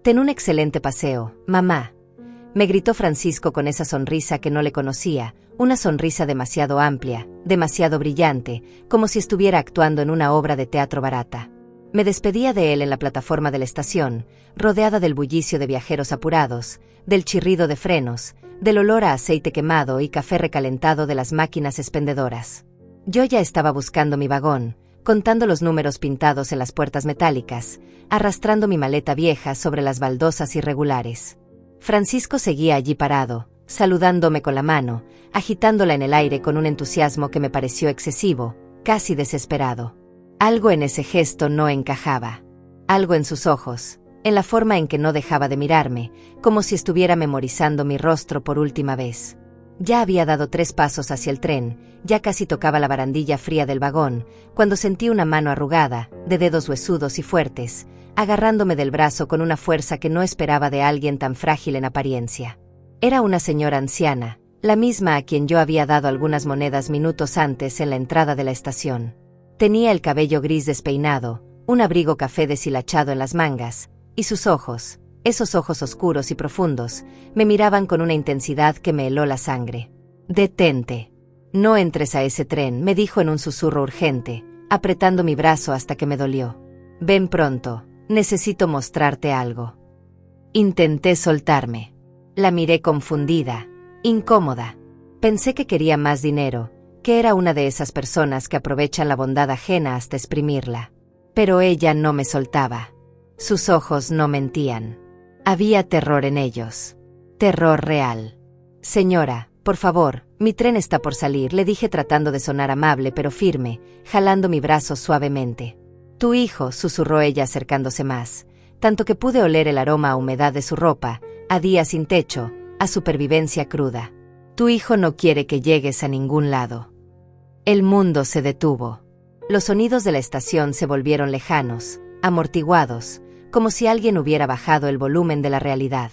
Ten un excelente paseo, mamá. Me gritó Francisco con esa sonrisa que no le conocía, una sonrisa demasiado amplia, demasiado brillante, como si estuviera actuando en una obra de teatro barata. Me despedía de él en la plataforma de la estación, rodeada del bullicio de viajeros apurados, del chirrido de frenos, del olor a aceite quemado y café recalentado de las máquinas expendedoras. Yo ya estaba buscando mi vagón, contando los números pintados en las puertas metálicas, arrastrando mi maleta vieja sobre las baldosas irregulares. Francisco seguía allí parado, saludándome con la mano, agitándola en el aire con un entusiasmo que me pareció excesivo, casi desesperado. Algo en ese gesto no encajaba. Algo en sus ojos, en la forma en que no dejaba de mirarme, como si estuviera memorizando mi rostro por última vez. Ya había dado 3 pasos hacia el tren, ya casi tocaba la barandilla fría del vagón, cuando sentí una mano arrugada, de dedos huesudos y fuertes, agarrándome del brazo con una fuerza que no esperaba de alguien tan frágil en apariencia. Era una señora anciana, la misma a quien yo había dado algunas monedas minutos antes en la entrada de la estación. Tenía el cabello gris despeinado, un abrigo café deshilachado en las mangas, y sus ojos, esos ojos oscuros y profundos, me miraban con una intensidad que me heló la sangre. «Detente. No entres a ese tren», me dijo en un susurro urgente, apretando mi brazo hasta que me dolió. «Ven pronto, necesito mostrarte algo». Intenté soltarme. La miré confundida, incómoda. Pensé que quería más dinero, que era una de esas personas que aprovechan la bondad ajena hasta exprimirla. Pero ella no me soltaba. Sus ojos no mentían. Había terror en ellos. Terror real. «Señora, por favor, mi tren está por salir», le dije tratando de sonar amable pero firme, jalando mi brazo suavemente. «Tu hijo», susurró ella acercándose más, tanto que pude oler el aroma a humedad de su ropa, a día sin techo, a supervivencia cruda. «Tu hijo no quiere que llegues a ningún lado». El mundo se detuvo. Los sonidos de la estación se volvieron lejanos, amortiguados, como si alguien hubiera bajado el volumen de la realidad.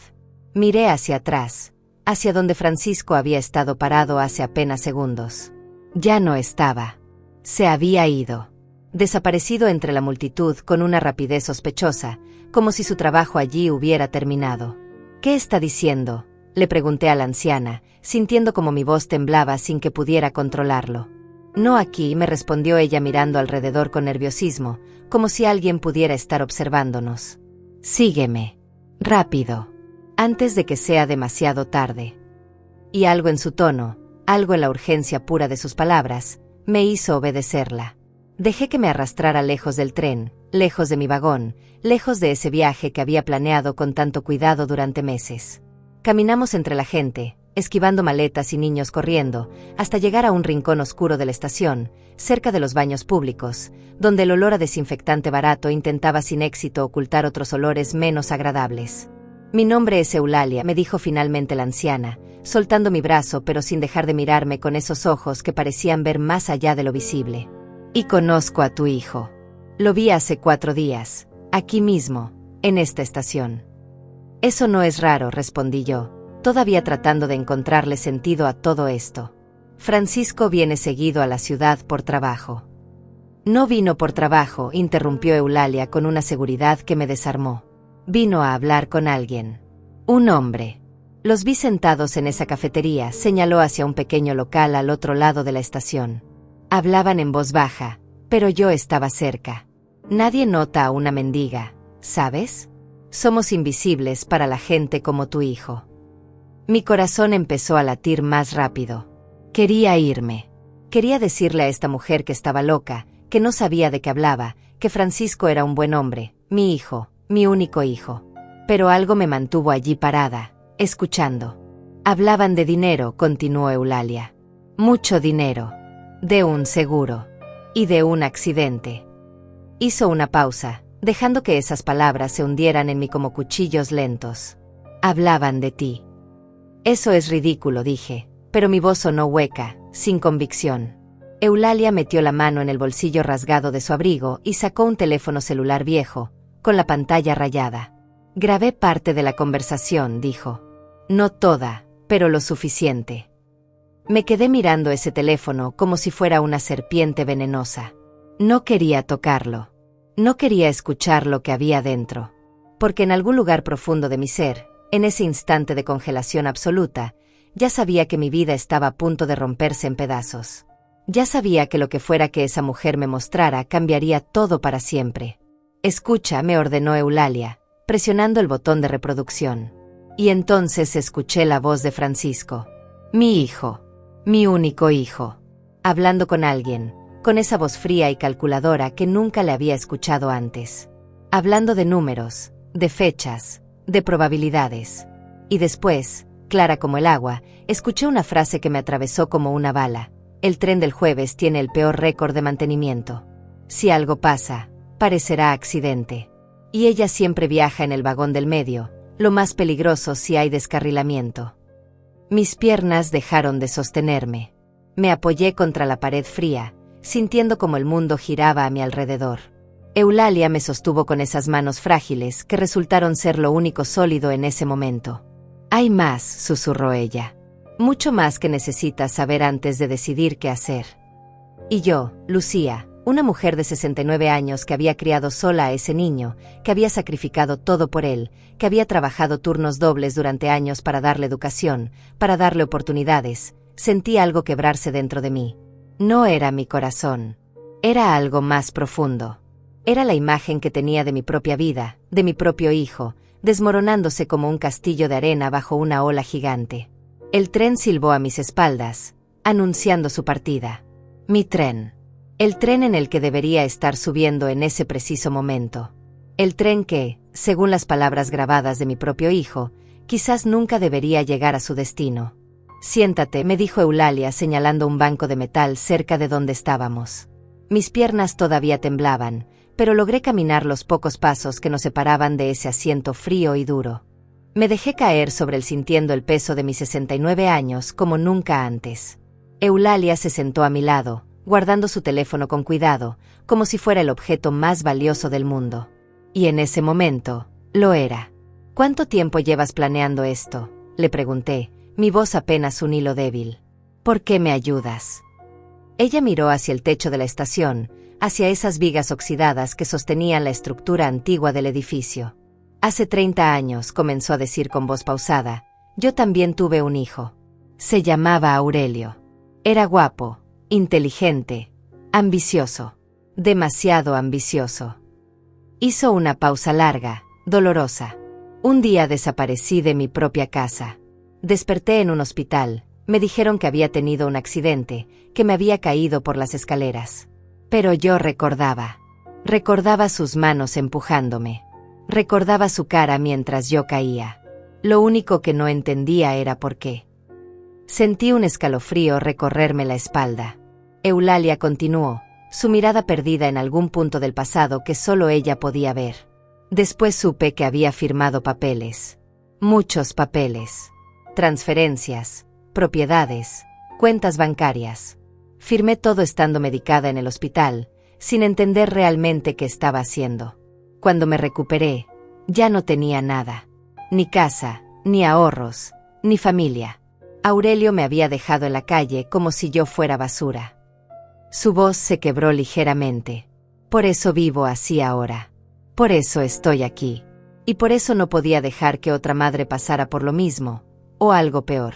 Miré hacia atrás, hacia donde Francisco había estado parado hace apenas segundos. Ya no estaba. Se había ido. Desaparecido entre la multitud con una rapidez sospechosa, como si su trabajo allí hubiera terminado. «¿Qué está diciendo?», le pregunté a la anciana, sintiendo como mi voz temblaba sin que pudiera controlarlo. «No aquí», me respondió ella mirando alrededor con nerviosismo, como si alguien pudiera estar observándonos. «Sígueme. Rápido. Antes de que sea demasiado tarde». Y algo en su tono, algo en la urgencia pura de sus palabras, me hizo obedecerla. Dejé que me arrastrara lejos del tren, lejos de mi vagón, lejos de ese viaje que había planeado con tanto cuidado durante meses. Caminamos entre la gente, esquivando maletas y niños corriendo, hasta llegar a un rincón oscuro de la estación, cerca de los baños públicos, donde el olor a desinfectante barato intentaba sin éxito ocultar otros olores menos agradables. «Mi nombre es Eulalia», me dijo finalmente la anciana, soltando mi brazo pero sin dejar de mirarme con esos ojos que parecían ver más allá de lo visible. «Y conozco a tu hijo. Lo vi hace 4 días, aquí mismo, en esta estación». «Eso no es raro», respondí yo, todavía tratando de encontrarle sentido a todo esto. «Francisco viene seguido a la ciudad por trabajo». «No vino por trabajo», interrumpió Eulalia con una seguridad que me desarmó. «Vino a hablar con alguien. Un hombre. Los vi sentados en esa cafetería», señaló hacia un pequeño local al otro lado de la estación. Hablaban en voz baja, pero yo estaba cerca. Nadie nota a una mendiga, ¿sabes? Somos invisibles para la gente como tu hijo. Mi corazón empezó a latir más rápido. Quería irme. Quería decirle a esta mujer que estaba loca, que no sabía de qué hablaba, que Francisco era un buen hombre, mi hijo, mi único hijo. Pero algo me mantuvo allí parada, escuchando. «Hablaban de dinero», continuó Eulalia. «Mucho dinero. De un seguro. Y de un accidente». Hizo una pausa, dejando que esas palabras se hundieran en mí como cuchillos lentos. «Hablaban de ti». «Eso es ridículo», dije, pero mi voz sonó hueca, sin convicción. Eulalia metió la mano en el bolsillo rasgado de su abrigo y sacó un teléfono celular viejo, con la pantalla rayada. «Grabé parte de la conversación», dijo. «No toda, pero lo suficiente». Me quedé mirando ese teléfono como si fuera una serpiente venenosa. No quería tocarlo. No quería escuchar lo que había dentro. porque en algún lugar profundo de mi ser, en ese instante de congelación absoluta, ya sabía que mi vida estaba a punto de romperse en pedazos. Ya sabía que lo que fuera que esa mujer me mostrara cambiaría todo para siempre. «Escucha», me ordenó Eulalia, presionando el botón de reproducción. Y entonces escuché la voz de Francisco. Mi hijo. Mi único hijo. Hablando con alguien, con esa voz fría y calculadora que nunca le había escuchado antes. Hablando de números, de fechas, de probabilidades. Y después, clara como el agua, escuché una frase que me atravesó como una bala. El tren del jueves tiene el peor récord de mantenimiento. Si algo pasa, parecerá accidente. Y ella siempre viaja en el vagón del medio, lo más peligroso si hay descarrilamiento. Mis piernas dejaron de sostenerme. Me apoyé contra la pared fría, sintiendo como el mundo giraba a mi alrededor. Eulalia me sostuvo con esas manos frágiles que resultaron ser lo único sólido en ese momento. «Hay más», susurró ella. «Mucho más que necesitas saber antes de decidir qué hacer». Y yo, Lucía, una mujer de 69 años que había criado sola a ese niño, que había sacrificado todo por él, que había trabajado turnos dobles durante años para darle educación, para darle oportunidades, sentí algo quebrarse dentro de mí. No era mi corazón. Era algo más profundo. Era la imagen que tenía de mi propia vida, de mi propio hijo, desmoronándose como un castillo de arena bajo una ola gigante. El tren silbó a mis espaldas, anunciando su partida. Mi tren. El tren en el que debería estar subiendo en ese preciso momento. El tren que, según las palabras grabadas de mi propio hijo, quizás nunca debería llegar a su destino. «Siéntate», me dijo Eulalia señalando un banco de metal cerca de donde estábamos. Mis piernas todavía temblaban, pero logré caminar los pocos pasos que nos separaban de ese asiento frío y duro. Me dejé caer sobre él sintiendo el peso de mis 69 años como nunca antes. Eulalia se sentó a mi lado, guardando su teléfono con cuidado, como si fuera el objeto más valioso del mundo. Y en ese momento, lo era. «¿Cuánto tiempo llevas planeando esto?», le pregunté, mi voz apenas un hilo débil. «¿Por qué me ayudas?». Ella miró hacia el techo de la estación, hacia esas vigas oxidadas que sostenían la estructura antigua del edificio. «Hace 30 años», comenzó a decir con voz pausada, «yo también tuve un hijo. Se llamaba Aurelio. Era guapo, inteligente, ambicioso. Demasiado ambicioso». Hizo una pausa larga, dolorosa. «Un día desaparecí de mi propia casa. Desperté en un hospital, me dijeron que había tenido un accidente, que me había caído por las escaleras. Pero yo recordaba sus manos empujándome. Recordaba su cara mientras yo caía. Lo único que no entendía era por qué». Sentí un escalofrío recorrerme la espalda. Eulalia continuó, su mirada perdida en algún punto del pasado que solo ella podía ver. «Después supe que había firmado papeles. Muchos papeles. Transferencias, propiedades, cuentas bancarias. Firmé todo estando medicada en el hospital, sin entender realmente qué estaba haciendo. Cuando me recuperé, ya no tenía nada. Ni casa, ni ahorros, ni familia. Aurelio me había dejado en la calle como si yo fuera basura». Su voz se quebró ligeramente. «Por eso vivo así ahora. Por eso estoy aquí. Y por eso no podía dejar que otra madre pasara por lo mismo, o algo peor».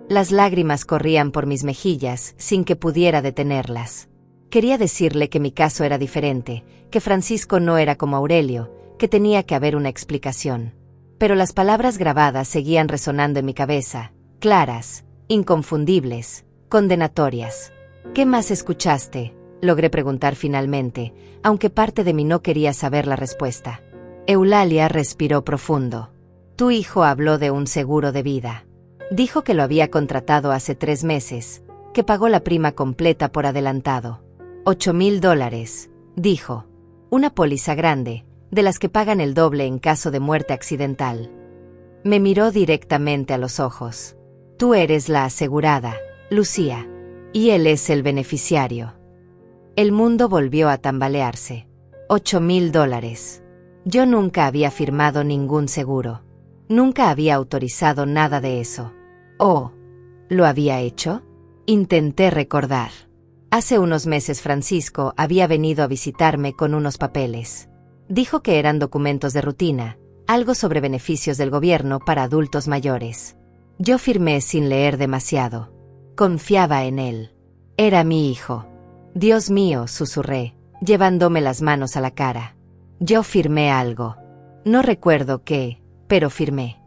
Las lágrimas corrían por mis mejillas sin que pudiera detenerlas. Quería decirle que mi caso era diferente, que Francisco no era como Aurelio, que tenía que haber una explicación. Pero las palabras grabadas seguían resonando en mi cabeza, claras, inconfundibles, condenatorias. «¿Qué más escuchaste?», logré preguntar finalmente, aunque parte de mí no quería saber la respuesta. Eulalia respiró profundo. «Tu hijo habló de un seguro de vida. Dijo que lo había contratado hace 3 meses, que pagó la prima completa por adelantado. $8,000, dijo. Una póliza grande, de las que pagan el doble en caso de muerte accidental». Me miró directamente a los ojos. «Tú eres la asegurada, Lucía, y él es el beneficiario». El mundo volvió a tambalearse. $8,000. Yo nunca había firmado ningún seguro. Nunca había autorizado nada de eso. ¿Oh, lo había hecho? Intenté recordar. Hace unos meses Francisco había venido a visitarme con unos papeles. Dijo que eran documentos de rutina, algo sobre beneficios del gobierno para adultos mayores. Yo firmé sin leer demasiado. Confiaba en él. Era mi hijo. Dios mío, susurré, llevándome las manos a la cara. Yo firmé algo. No recuerdo qué, pero firmé.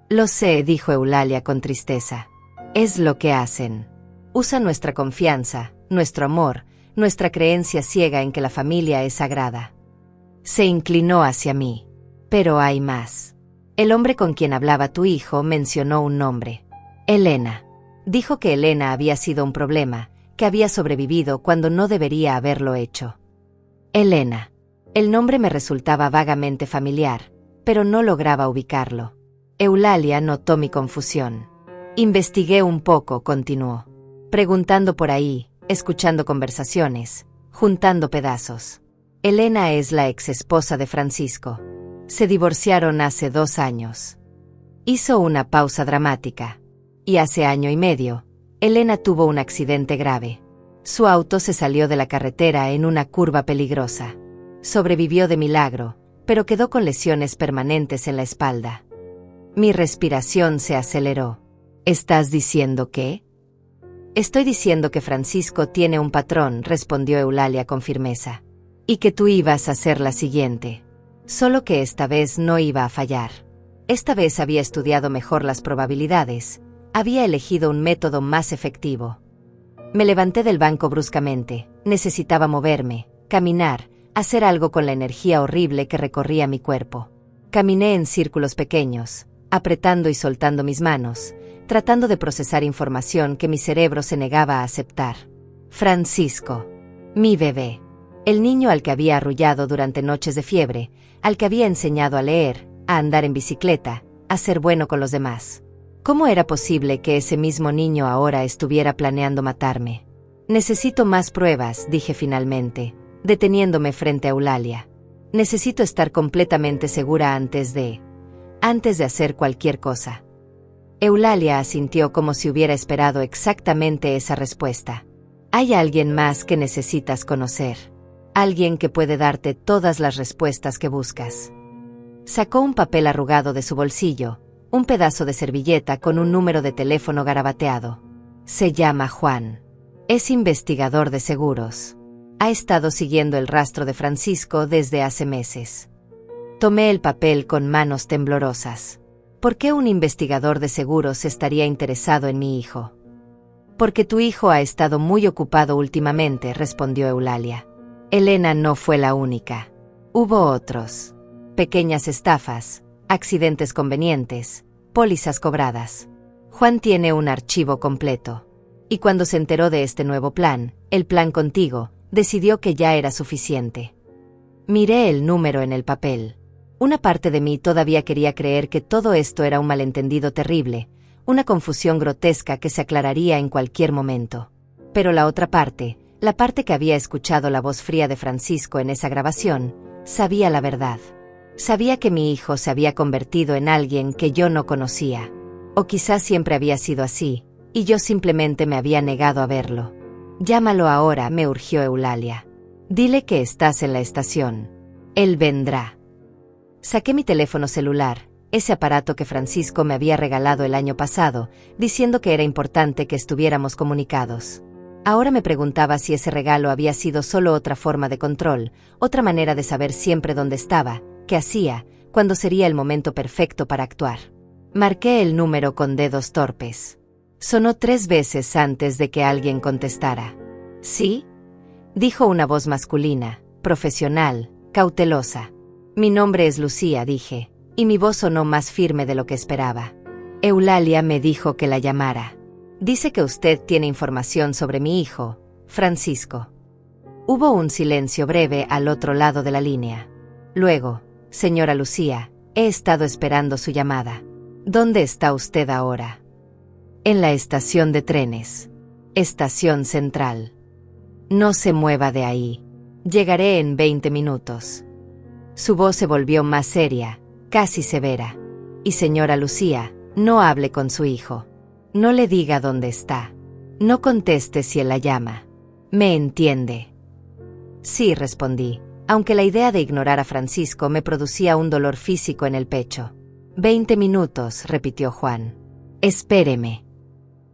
Lo sé, dijo Eulalia con tristeza. Es lo que hacen. Usan nuestra confianza, nuestro amor, nuestra creencia ciega en que la familia es sagrada. Se inclinó hacia mí. Pero hay más. El hombre con quien hablaba tu hijo mencionó un nombre. Elena. Dijo que Elena había sido un problema, que había sobrevivido cuando no debería haberlo hecho. Elena. El nombre me resultaba vagamente familiar, pero no lograba ubicarlo. Eulalia notó mi confusión. Investigué un poco, continuó. Preguntando por ahí, escuchando conversaciones, juntando pedazos. Elena es la exesposa de Francisco. Se divorciaron hace 2 años. Hizo una pausa dramática. Y hace 1 año y medio, Elena tuvo un accidente grave. Su auto se salió de la carretera en una curva peligrosa. Sobrevivió de milagro, pero quedó con lesiones permanentes en la espalda. Mi respiración se aceleró. ¿Estás diciendo qué? Estoy diciendo que Francisco tiene un patrón, respondió Eulalia con firmeza. Y que tú ibas a ser la siguiente. Solo que esta vez no iba a fallar. Esta vez había estudiado mejor las probabilidades, había elegido un método más efectivo. Me levanté del banco bruscamente, necesitaba moverme, caminar, hacer algo con la energía horrible que recorría mi cuerpo. Caminé en círculos pequeños, apretando y soltando mis manos, tratando de procesar información que mi cerebro se negaba a aceptar. Francisco. Mi bebé. El niño al que había arrullado durante noches de fiebre, al que había enseñado a leer, a andar en bicicleta, a ser bueno con los demás. ¿Cómo era posible que ese mismo niño ahora estuviera planeando matarme? Necesito más pruebas, dije finalmente, deteniéndome frente a Eulalia. Necesito estar completamente segura antes de hacer cualquier cosa. Eulalia asintió como si hubiera esperado exactamente esa respuesta. Hay alguien más que necesitas conocer. Alguien que puede darte todas las respuestas que buscas. Sacó un papel arrugado de su bolsillo, un pedazo de servilleta con un número de teléfono garabateado. Se llama Juan. Es investigador de seguros. Ha estado siguiendo el rastro de Francisco desde hace meses. Tomé el papel con manos temblorosas. ¿Por qué un investigador de seguros estaría interesado en mi hijo? Porque tu hijo ha estado muy ocupado últimamente, respondió Eulalia. Elena no fue la única. Hubo otros. Pequeñas estafas, accidentes convenientes, pólizas cobradas. Juan tiene un archivo completo. Y cuando se enteró de este nuevo plan, el plan contigo, decidió que ya era suficiente. Miré el número en el papel. Una parte de mí todavía quería creer que todo esto era un malentendido terrible, una confusión grotesca que se aclararía en cualquier momento. Pero la otra parte, la parte que había escuchado la voz fría de Francisco en esa grabación, sabía la verdad. Sabía que mi hijo se había convertido en alguien que yo no conocía. O quizás siempre había sido así, y yo simplemente me había negado a verlo. Llámalo ahora, me urgió Eulalia. Dile que estás en la estación. Él vendrá. Saqué mi teléfono celular, ese aparato que Francisco me había regalado el año pasado, diciendo que era importante que estuviéramos comunicados. Ahora me preguntaba si ese regalo había sido solo otra forma de control, otra manera de saber siempre dónde estaba, qué hacía, cuándo sería el momento perfecto para actuar. Marqué el número con dedos torpes. Sonó 3 veces antes de que alguien contestara. ¿Sí? Dijo una voz masculina, profesional, cautelosa. Mi nombre es Lucía, dije, y mi voz sonó más firme de lo que esperaba. Eulalia me dijo que la llamara. Dice que usted tiene información sobre mi hijo, Francisco. Hubo un silencio breve al otro lado de la línea. Luego, señora Lucía, he estado esperando su llamada. ¿Dónde está usted ahora? En la estación de trenes. Estación Central. No se mueva de ahí. Llegaré en 20 minutos. Su voz se volvió más seria, casi severa. Y señora Lucía, no hable con su hijo. No le diga dónde está. No conteste si él la llama. ¿Me entiende? Sí, respondí, aunque la idea de ignorar a Francisco me producía un dolor físico en el pecho. 20 minutos, repitió Juan. Espéreme.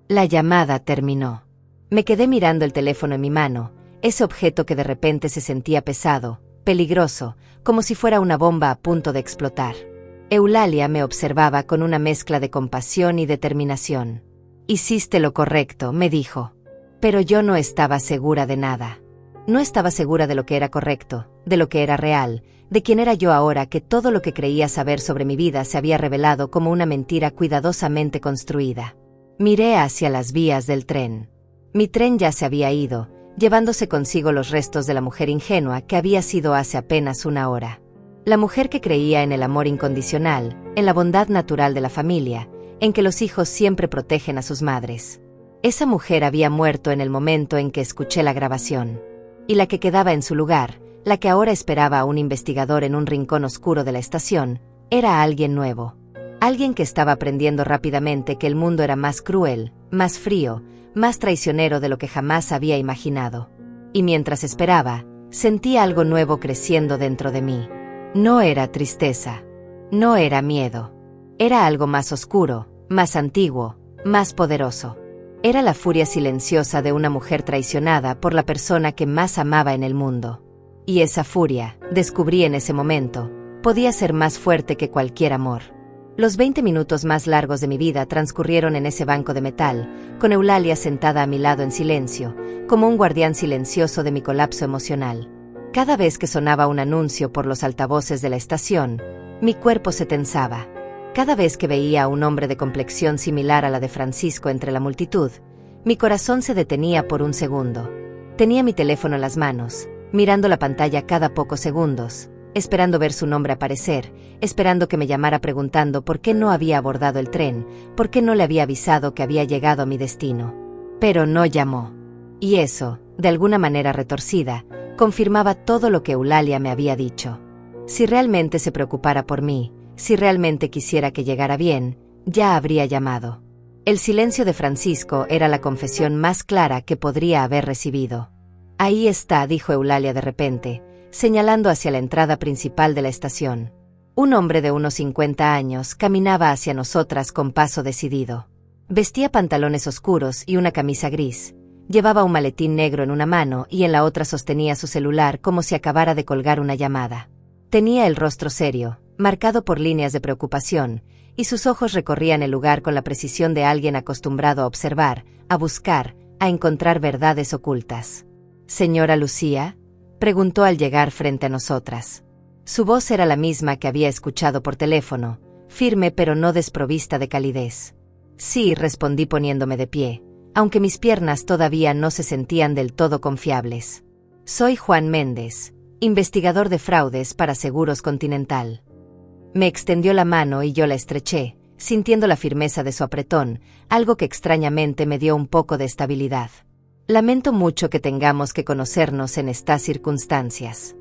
La llamada terminó. Me quedé mirando el teléfono en mi mano, ese objeto que de repente se sentía pesado, peligroso, como si fuera una bomba a punto de explotar. Eulalia me observaba con una mezcla de compasión y determinación. Hiciste lo correcto, me dijo. Pero yo no estaba segura de nada. No estaba segura de lo que era correcto, de lo que era real, de quién era yo ahora que todo lo que creía saber sobre mi vida se había revelado como una mentira cuidadosamente construida. Miré hacia las vías del tren. Mi tren ya se había ido, llevándose consigo los restos de la mujer ingenua que había sido hace apenas una hora. La mujer que creía en el amor incondicional, en la bondad natural de la familia, en que los hijos siempre protegen a sus madres. Esa mujer había muerto en el momento en que escuché la grabación. Y la que quedaba en su lugar, la que ahora esperaba a un investigador en un rincón oscuro de la estación, era alguien nuevo. Alguien que estaba aprendiendo rápidamente que el mundo era más cruel, más frío, más traicionero de lo que jamás había imaginado. Y mientras esperaba, sentía algo nuevo creciendo dentro de mí. No era tristeza. No era miedo. Era algo más oscuro, más antiguo, más poderoso. Era la furia silenciosa de una mujer traicionada por la persona que más amaba en el mundo. Y esa furia, descubrí en ese momento, podía ser más fuerte que cualquier amor. Los 20 minutos más largos de mi vida transcurrieron en ese banco de metal, con Eulalia sentada a mi lado en silencio, como un guardián silencioso de mi colapso emocional. Cada vez que sonaba un anuncio por los altavoces de la estación, mi cuerpo se tensaba. Cada vez que veía a un hombre de complexión similar a la de Francisco entre la multitud, mi corazón se detenía por un segundo. Tenía mi teléfono en las manos, mirando la pantalla cada pocos segundos, esperando ver su nombre aparecer, esperando que me llamara preguntando por qué no había abordado el tren, por qué no le había avisado que había llegado a mi destino. Pero no llamó. Y eso, de alguna manera retorcida, confirmaba todo lo que Eulalia me había dicho. Si realmente se preocupara por mí, si realmente quisiera que llegara bien, ya habría llamado. El silencio de Francisco era la confesión más clara que podría haber recibido. Ahí está, dijo Eulalia de repente, señalando hacia la entrada principal de la estación. Un hombre de unos 50 años caminaba hacia nosotras con paso decidido. Vestía pantalones oscuros y una camisa gris. Llevaba un maletín negro en una mano y en la otra sostenía su celular como si acabara de colgar una llamada. Tenía el rostro serio, marcado por líneas de preocupación, y sus ojos recorrían el lugar con la precisión de alguien acostumbrado a observar, a buscar, a encontrar verdades ocultas. «¿Señora Lucía?», preguntó al llegar frente a nosotras. Su voz era la misma que había escuchado por teléfono, firme pero no desprovista de calidez. «Sí», respondí poniéndome de pie, aunque mis piernas todavía no se sentían del todo confiables. «Soy Juan Méndez, investigador de fraudes para Seguros Continental». Me extendió la mano y yo la estreché, sintiendo la firmeza de su apretón, algo que extrañamente me dio un poco de estabilidad. «Lamento mucho que tengamos que conocernos en estas circunstancias».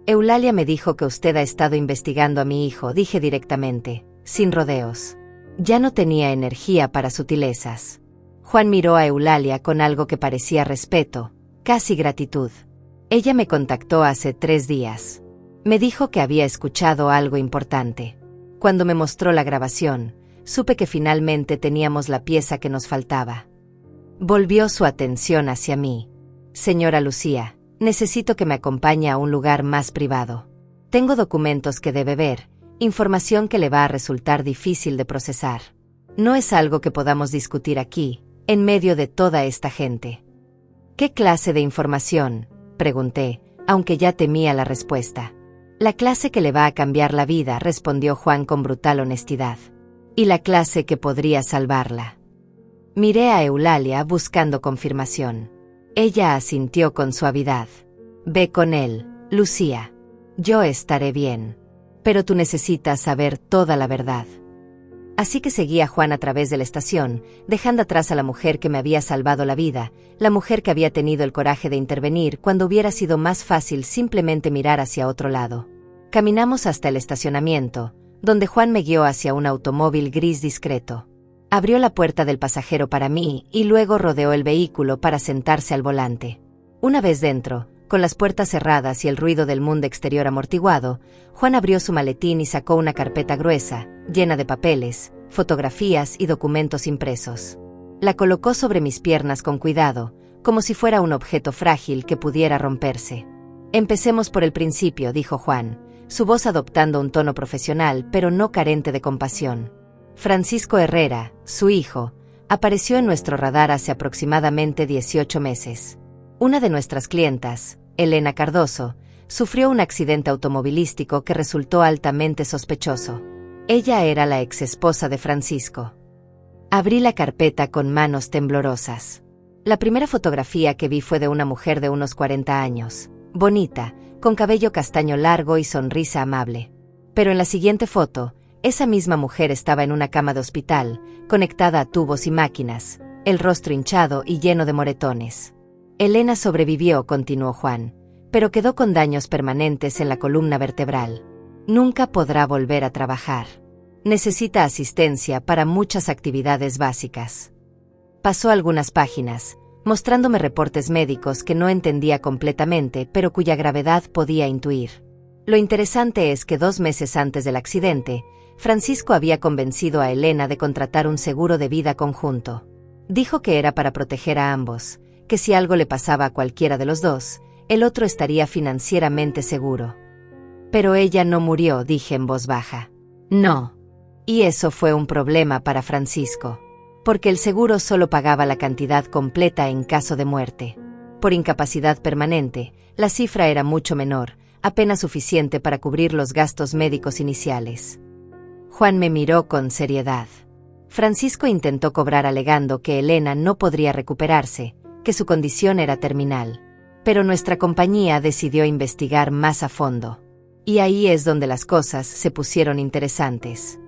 «Eulalia me dijo que usted ha estado investigando a mi hijo», dije directamente, sin rodeos. Ya no tenía energía para sutilezas. Juan miró a Eulalia con algo que parecía respeto, casi gratitud. «Ella me contactó hace 3 días. Me dijo que había escuchado algo importante. Cuando me mostró la grabación, supe que finalmente teníamos la pieza que nos faltaba». Volvió su atención hacia mí. «Señora Lucía, necesito que me acompañe a un lugar más privado. Tengo documentos que debe ver, información que le va a resultar difícil de procesar. No es algo que podamos discutir aquí, en medio de toda esta gente». «¿Qué clase de información?», pregunté, aunque ya temía la respuesta. «La clase que le va a cambiar la vida», respondió Juan con brutal honestidad. «Y la clase que podría salvarla». Miré a Eulalia buscando confirmación. Ella asintió con suavidad. «Ve con él, Lucía. Yo estaré bien. Pero tú necesitas saber toda la verdad». Así que seguí a Juan a través de la estación, dejando atrás a la mujer que me había salvado la vida, la mujer que había tenido el coraje de intervenir cuando hubiera sido más fácil simplemente mirar hacia otro lado. Caminamos hasta el estacionamiento, donde Juan me guió hacia un automóvil gris discreto. Abrió la puerta del pasajero para mí y luego rodeó el vehículo para sentarse al volante. Una vez dentro, Con las puertas cerradas y el ruido del mundo exterior amortiguado, Juan abrió su maletín y sacó una carpeta gruesa, llena de papeles, fotografías y documentos impresos. La colocó sobre mis piernas con cuidado, como si fuera un objeto frágil que pudiera romperse. «Empecemos por el principio», dijo Juan, su voz adoptando un tono profesional pero no carente de compasión. Francisco Herrera, su hijo, apareció en nuestro radar hace aproximadamente 18 meses. Una de nuestras clientas, Elena Cardoso, sufrió un accidente automovilístico que resultó altamente sospechoso. Ella era la exesposa de Francisco. Abrí la carpeta con manos temblorosas. La primera fotografía que vi fue de una mujer de unos 40 años, bonita, con cabello castaño largo y sonrisa amable. Pero en la siguiente foto, esa misma mujer estaba en una cama de hospital, conectada a tubos y máquinas, el rostro hinchado y lleno de moretones. Elena sobrevivió, continuó Juan, pero quedó con daños permanentes en la columna vertebral. Nunca podrá volver a trabajar. Necesita asistencia para muchas actividades básicas. Pasó algunas páginas, mostrándome reportes médicos que no entendía completamente, pero cuya gravedad podía intuir. Lo interesante es que 2 meses antes del accidente, Francisco había convencido a Elena de contratar un seguro de vida conjunto. Dijo que era para proteger a ambos, que si algo le pasaba a cualquiera de los dos, el otro estaría financieramente seguro. Pero ella no murió, dije en voz baja. No. Y eso fue un problema para Francisco, porque el seguro solo pagaba la cantidad completa en caso de muerte. Por incapacidad permanente, la cifra era mucho menor, apenas suficiente para cubrir los gastos médicos iniciales. Juan me miró con seriedad. Francisco intentó cobrar alegando que Elena no podría recuperarse, que su condición era terminal. Pero nuestra compañía decidió investigar más a fondo. Y ahí es donde las cosas se pusieron interesantes.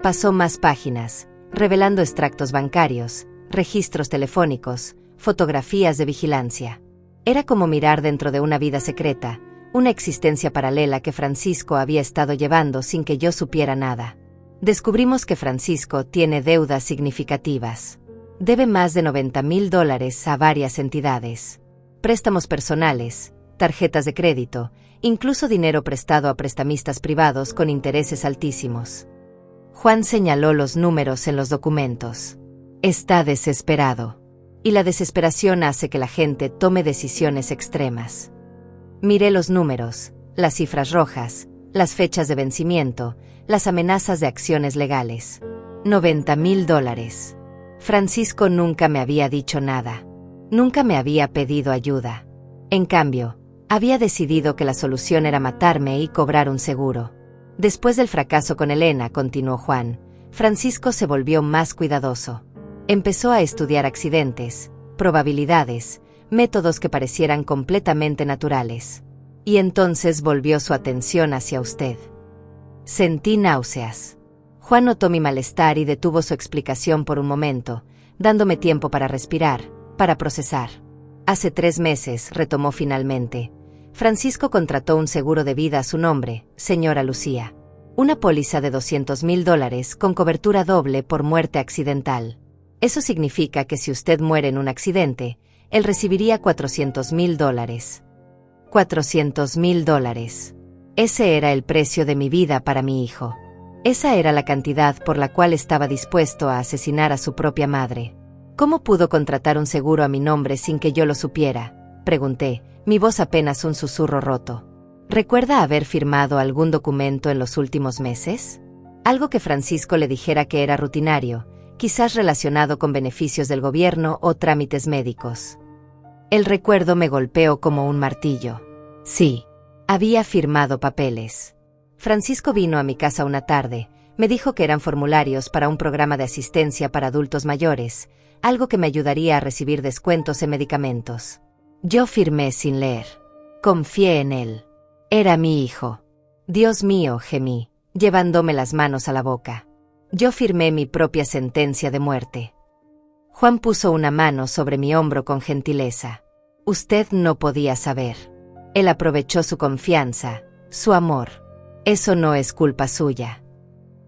Pasó más páginas, revelando extractos bancarios, registros telefónicos, fotografías de vigilancia. Era como mirar dentro de una vida secreta, una existencia paralela que Francisco había estado llevando sin que yo supiera nada. Descubrimos que Francisco tiene deudas significativas. Debe más de $90,000 a varias entidades. Préstamos personales, tarjetas de crédito, incluso dinero prestado a prestamistas privados con intereses altísimos. Juan señaló los números en los documentos. Está desesperado. Y la desesperación hace que la gente tome decisiones extremas. Miré los números, las cifras rojas, las fechas de vencimiento, las amenazas de acciones legales. $90,000. Francisco nunca me había dicho nada. Nunca me había pedido ayuda. En cambio, había decidido que la solución era matarme y cobrar un seguro. Después del fracaso con Elena, continuó Juan, Francisco se volvió más cuidadoso. Empezó a estudiar accidentes, probabilidades, métodos que parecieran completamente naturales. Y entonces volvió su atención hacia usted. Sentí náuseas. Juan notó mi malestar y detuvo su explicación por un momento, dándome tiempo para respirar, para procesar. Hace 3 meses, retomó finalmente, Francisco contrató un seguro de vida a su nombre, señora Lucía. Una póliza de $200,000 con cobertura doble por muerte accidental. Eso significa que si usted muere en un accidente, él recibiría $400,000. $400,000. Ese era el precio de mi vida para mi hijo. Esa era la cantidad por la cual estaba dispuesto a asesinar a su propia madre. ¿Cómo pudo contratar un seguro a mi nombre sin que yo lo supiera?, pregunté, mi voz apenas un susurro roto. ¿Recuerda haber firmado algún documento en los últimos meses? Algo que Francisco le dijera que era rutinario, quizás relacionado con beneficios del gobierno o trámites médicos. El recuerdo me golpeó como un martillo. Sí, había firmado papeles. Francisco vino a mi casa una tarde, me dijo que eran formularios para un programa de asistencia para adultos mayores, algo que me ayudaría a recibir descuentos en medicamentos. Yo firmé sin leer. Confié en él. Era mi hijo. Dios mío, gemí, llevándome las manos a la boca. Yo firmé mi propia sentencia de muerte. Juan puso una mano sobre mi hombro con gentileza. Usted no podía saber. Él aprovechó su confianza, su amor. Eso no es culpa suya.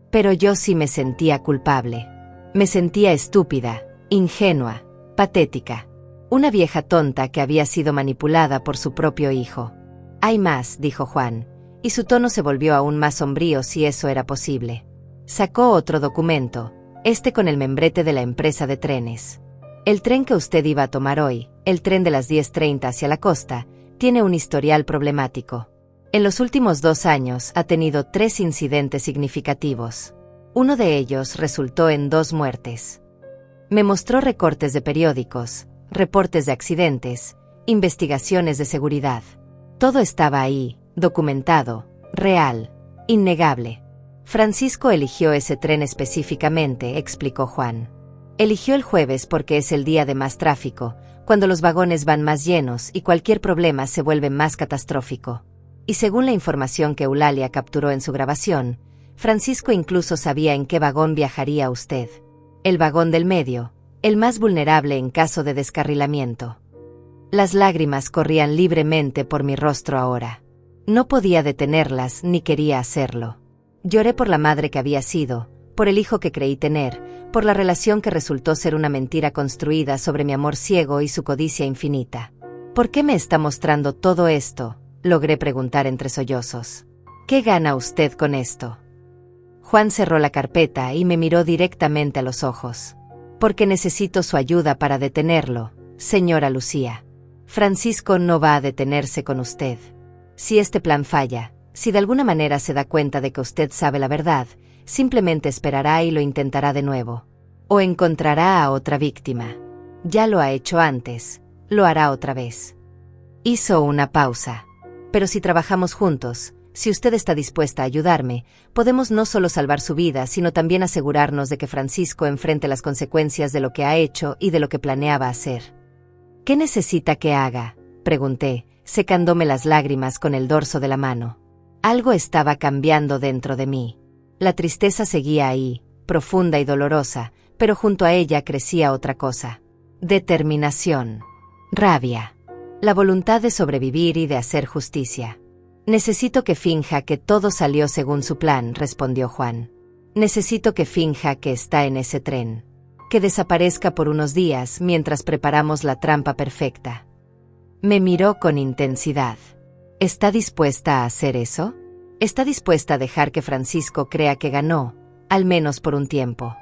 Pero yo sí me sentía culpable. Me sentía estúpida, ingenua, patética. Una vieja tonta que había sido manipulada por su propio hijo. Hay más, dijo Juan, y su tono se volvió aún más sombrío si eso era posible. Sacó otro documento, con el membrete de la empresa de trenes. El tren que usted iba a tomar hoy, el tren de las 10:30 hacia la costa, tiene un historial problemático. En los últimos 2 años ha tenido 3 incidentes significativos. Uno de ellos resultó en 2 muertes. Me mostró recortes de periódicos, reportes de accidentes, investigaciones de seguridad. Todo estaba ahí, documentado, real, innegable. Francisco eligió ese tren específicamente, explicó Juan. Eligió el jueves porque es el día de más tráfico, cuando los vagones van más llenos y cualquier problema se vuelve más catastrófico. Y según la información que Eulalia capturó en su grabación, Francisco incluso sabía en qué vagón viajaría usted. El vagón del medio, el más vulnerable en caso de descarrilamiento. Las lágrimas corrían libremente por mi rostro ahora. No podía detenerlas ni quería hacerlo. Lloré por la madre que había sido, por el hijo que creí tener, por la relación que resultó ser una mentira construida sobre mi amor ciego y su codicia infinita. ¿Por qué me está mostrando todo esto?, logré preguntar entre sollozos. ¿Qué gana usted con esto? Juan cerró la carpeta y me miró directamente a los ojos. Porque necesito su ayuda para detenerlo, señora Lucía. Francisco no va a detenerse con usted. Si este plan falla, si de alguna manera se da cuenta de que usted sabe la verdad, simplemente esperará y lo intentará de nuevo. O encontrará a otra víctima. Ya lo ha hecho antes, lo hará otra vez. Hizo una pausa. Pero si trabajamos juntos, si usted está dispuesta a ayudarme, podemos no solo salvar su vida, sino también asegurarnos de que Francisco enfrente las consecuencias de lo que ha hecho y de lo que planeaba hacer. ¿Qué necesita que haga?, pregunté, secándome las lágrimas con el dorso de la mano. Algo estaba cambiando dentro de mí. La tristeza seguía ahí, profunda y dolorosa, pero junto a ella crecía otra cosa. Determinación. Rabia. La voluntad de sobrevivir y de hacer justicia. Necesito que finja que todo salió según su plan, respondió Juan. Necesito que finja que está en ese tren. Que desaparezca por unos días mientras preparamos la trampa perfecta. Me miró con intensidad. ¿Está dispuesta a hacer eso? ¿Está dispuesta a dejar que Francisco crea que ganó, al menos por un tiempo?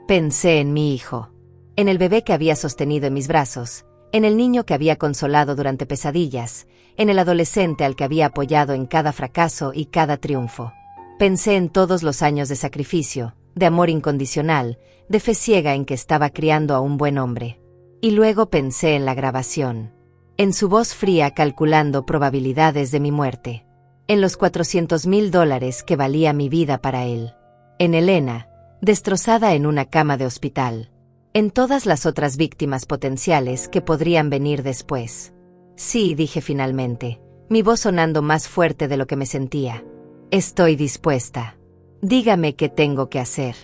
Pensé en mi hijo. En el bebé que había sostenido en mis brazos, en el niño que había consolado durante pesadillas, en el adolescente al que había apoyado en cada fracaso y cada triunfo. Pensé en todos los años de sacrificio, de amor incondicional, de fe ciega en que estaba criando a un buen hombre. Y luego pensé en la grabación. En su voz fría calculando probabilidades de mi muerte. En los $400,000 que valía mi vida para él. En Elena, destrozada en una cama de hospital. En todas las otras víctimas potenciales que podrían venir después. Sí, dije finalmente, mi voz sonando más fuerte de lo que me sentía. Estoy dispuesta. Dígame qué tengo que hacer.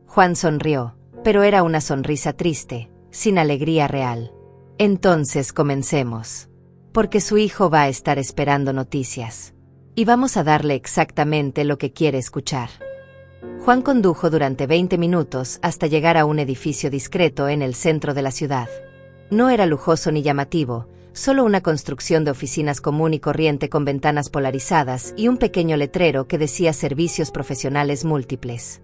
Juan sonrió, pero era una sonrisa triste, sin alegría real. Entonces comencemos. Porque su hijo va a estar esperando noticias. Y vamos a darle exactamente lo que quiere escuchar. Juan condujo durante 20 minutos hasta llegar a un edificio discreto en el centro de la ciudad. No era lujoso ni llamativo, solo una construcción de oficinas común y corriente con ventanas polarizadas y un pequeño letrero que decía servicios profesionales múltiples.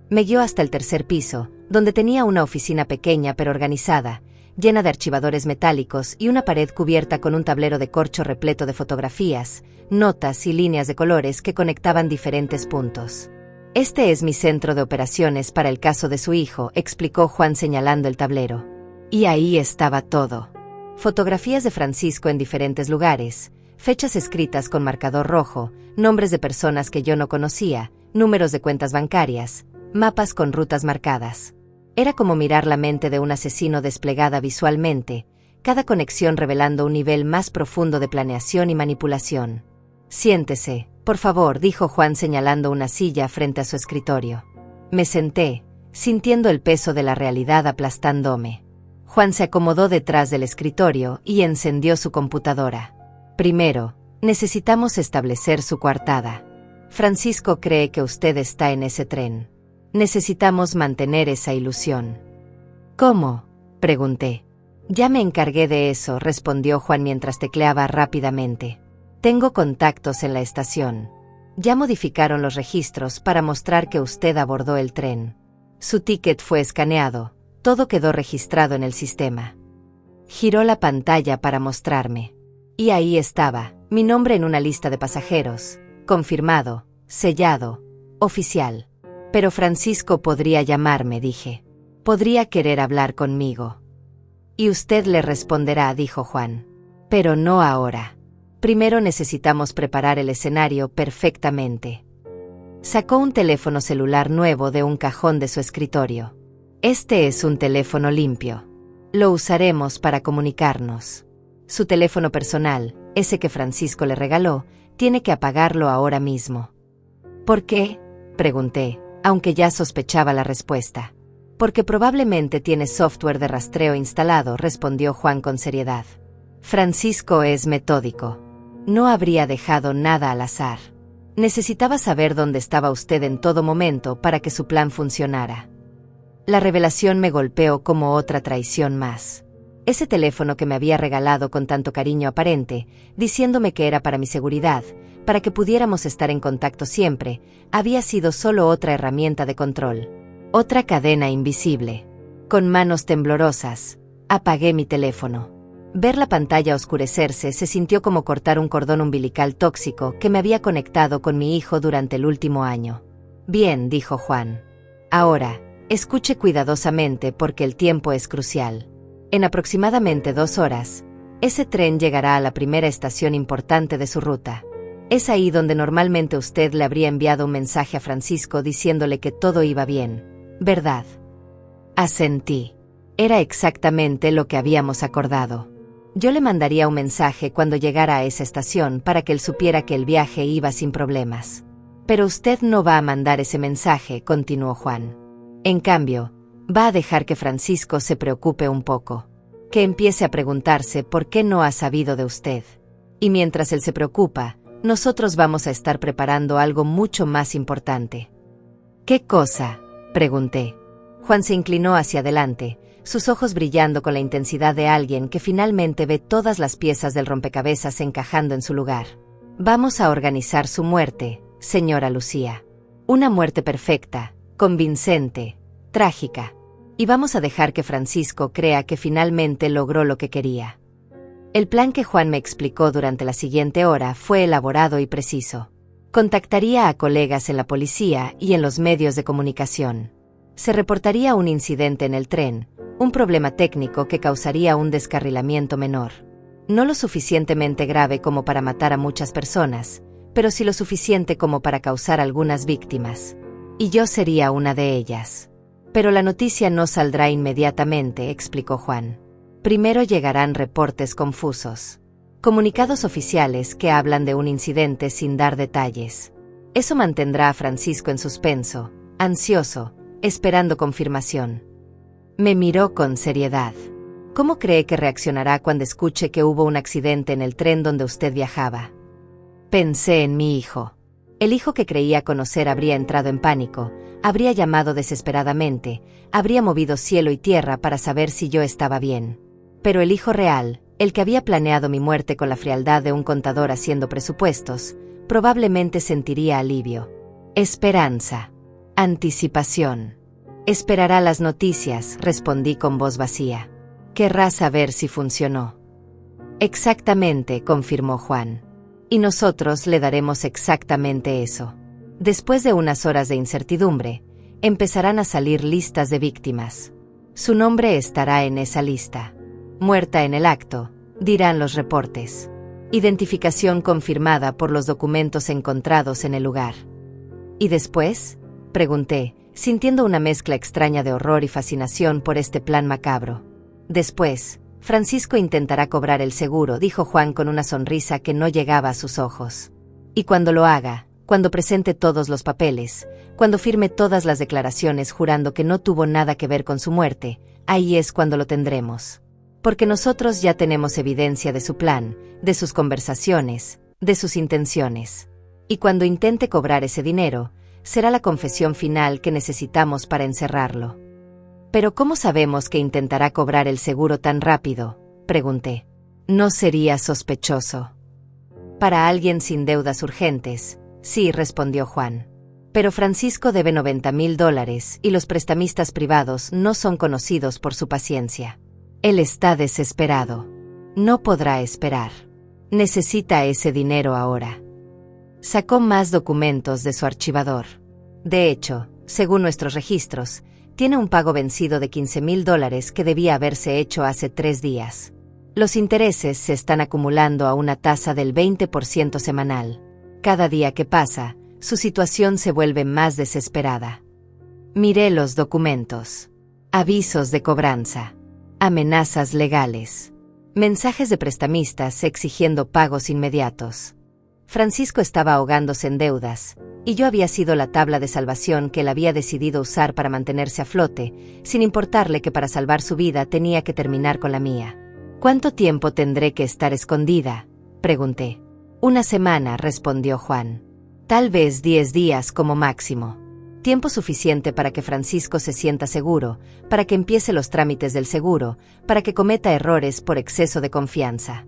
Me guió hasta el 3er piso, donde tenía una oficina pequeña pero organizada, llena de archivadores metálicos y una pared cubierta con un tablero de corcho repleto de fotografías, notas y líneas de colores que conectaban diferentes puntos. Este es mi centro de operaciones para el caso de su hijo, explicó Juan señalando el tablero. Y ahí estaba todo. Fotografías de Francisco en diferentes lugares, fechas escritas con marcador rojo, nombres de personas que yo no conocía, números de cuentas bancarias, mapas con rutas marcadas. Era como mirar la mente de un asesino desplegada visualmente, cada conexión revelando un nivel más profundo de planeación y manipulación. Siéntese, por favor, dijo Juan señalando una silla frente a su escritorio. Me senté, sintiendo el peso de la realidad aplastándome. Juan se acomodó detrás del escritorio y encendió su computadora. Primero, necesitamos establecer su coartada. Francisco cree que usted está en ese tren. Necesitamos mantener esa ilusión. ¿Cómo?, pregunté. Ya me encargué de eso, respondió Juan mientras tecleaba rápidamente. Tengo contactos en la estación. Ya modificaron los registros para mostrar que usted abordó el tren. Su ticket fue escaneado, todo quedó registrado en el sistema. Giró la pantalla para mostrarme. Y ahí estaba, mi nombre en una lista de pasajeros, confirmado, sellado, oficial. Pero Francisco podría llamarme, dije. Podría querer hablar conmigo. Y usted le responderá, dijo Juan. Pero no ahora. Primero necesitamos preparar el escenario perfectamente. Sacó un teléfono celular nuevo de un cajón de su escritorio. Este es un teléfono limpio. Lo usaremos para comunicarnos. Su teléfono personal, ese que Francisco le regaló, tiene que apagarlo ahora mismo. ¿Por qué?, pregunté, aunque ya sospechaba la respuesta. Porque probablemente tiene software de rastreo instalado, respondió Juan con seriedad. Francisco es metódico. No habría dejado nada al azar. Necesitaba saber dónde estaba usted en todo momento para que su plan funcionara. La revelación me golpeó como otra traición más. Ese teléfono que me había regalado con tanto cariño aparente, diciéndome que era para mi seguridad, para que pudiéramos estar en contacto siempre, había sido solo otra herramienta de control. Otra cadena invisible. Con manos temblorosas, apagué mi teléfono. Ver la pantalla oscurecerse se sintió como cortar un cordón umbilical tóxico que me había conectado con mi hijo durante el último año. Bien, dijo Juan. Ahora, escuche cuidadosamente porque el tiempo es crucial. En aproximadamente 2 horas, ese tren llegará a la primera estación importante de su ruta. Es ahí donde normalmente usted le habría enviado un mensaje a Francisco diciéndole que todo iba bien, ¿verdad? Asentí. Era exactamente lo que habíamos acordado. Yo le mandaría un mensaje cuando llegara a esa estación para que él supiera que el viaje iba sin problemas. Pero usted no va a mandar ese mensaje, continuó Juan. En cambio, va a dejar que Francisco se preocupe un poco. Que empiece a preguntarse por qué no ha sabido de usted. Y mientras él se preocupa, nosotros vamos a estar preparando algo mucho más importante. ¿Qué cosa?, pregunté. Juan se inclinó hacia adelante, sus ojos brillando con la intensidad de alguien que finalmente ve todas las piezas del rompecabezas encajando en su lugar. Vamos a organizar su muerte, señora Lucía. Una muerte perfecta, convincente, trágica. Y vamos a dejar que Francisco crea que finalmente logró lo que quería. El plan que Juan me explicó durante la siguiente hora fue elaborado y preciso. Contactaría a colegas en la policía y en los medios de comunicación. Se reportaría un incidente en el tren, un problema técnico que causaría un descarrilamiento menor. No lo suficientemente grave como para matar a muchas personas, pero sí lo suficiente como para causar algunas víctimas. Y yo sería una de ellas. Pero la noticia no saldrá inmediatamente, explicó Juan. Primero llegarán reportes confusos. Comunicados oficiales que hablan de un incidente sin dar detalles. Eso mantendrá a Francisco en suspenso, ansioso, esperando confirmación. Me miró con seriedad. ¿Cómo cree que reaccionará cuando escuche que hubo un accidente en el tren donde usted viajaba? Pensé en mi hijo. El hijo que creía conocer habría entrado en pánico, habría llamado desesperadamente, habría movido cielo y tierra para saber si yo estaba bien. Pero el hijo real, el que había planeado mi muerte con la frialdad de un contador haciendo presupuestos, probablemente sentiría alivio. Esperanza. Anticipación. Esperará las noticias, respondí con voz vacía. Querrá saber si funcionó. Exactamente, confirmó Juan. Y nosotros le daremos exactamente eso. Después de unas horas de incertidumbre, empezarán a salir listas de víctimas. Su nombre estará en esa lista. Muerta en el acto, dirán los reportes. Identificación confirmada por los documentos encontrados en el lugar. ¿Y después?, pregunté, sintiendo una mezcla extraña de horror y fascinación por este plan macabro. Después, Francisco intentará cobrar el seguro, dijo Juan con una sonrisa que no llegaba a sus ojos. Y cuando lo haga, cuando presente todos los papeles, cuando firme todas las declaraciones jurando que no tuvo nada que ver con su muerte, ahí es cuando lo tendremos. Porque nosotros ya tenemos evidencia de su plan, de sus conversaciones, de sus intenciones. Y cuando intente cobrar ese dinero, será la confesión final que necesitamos para encerrarlo. ¿Pero cómo sabemos que intentará cobrar el seguro tan rápido?, pregunté. ¿No sería sospechoso? Para alguien sin deudas urgentes, sí, respondió Juan. Pero Francisco debe $90,000 y los prestamistas privados no son conocidos por su paciencia. Él está desesperado. No podrá esperar. Necesita ese dinero ahora. Sacó más documentos de su archivador. De hecho, según nuestros registros, tiene un pago vencido de $15,000 que debía haberse hecho hace 3 días. Los intereses se están acumulando a una tasa del 20% semanal. Cada día que pasa, su situación se vuelve más desesperada. Miré los documentos. Avisos de cobranza. Amenazas legales. Mensajes de prestamistas exigiendo pagos inmediatos. Francisco estaba ahogándose en deudas, y yo había sido la tabla de salvación que él había decidido usar para mantenerse a flote, sin importarle que para salvar su vida tenía que terminar con la mía. ¿Cuánto tiempo tendré que estar escondida?, pregunté. 1 semana, respondió Juan. Tal vez 10 días como máximo. Tiempo suficiente para que Francisco se sienta seguro, para que empiece los trámites del seguro, para que cometa errores por exceso de confianza.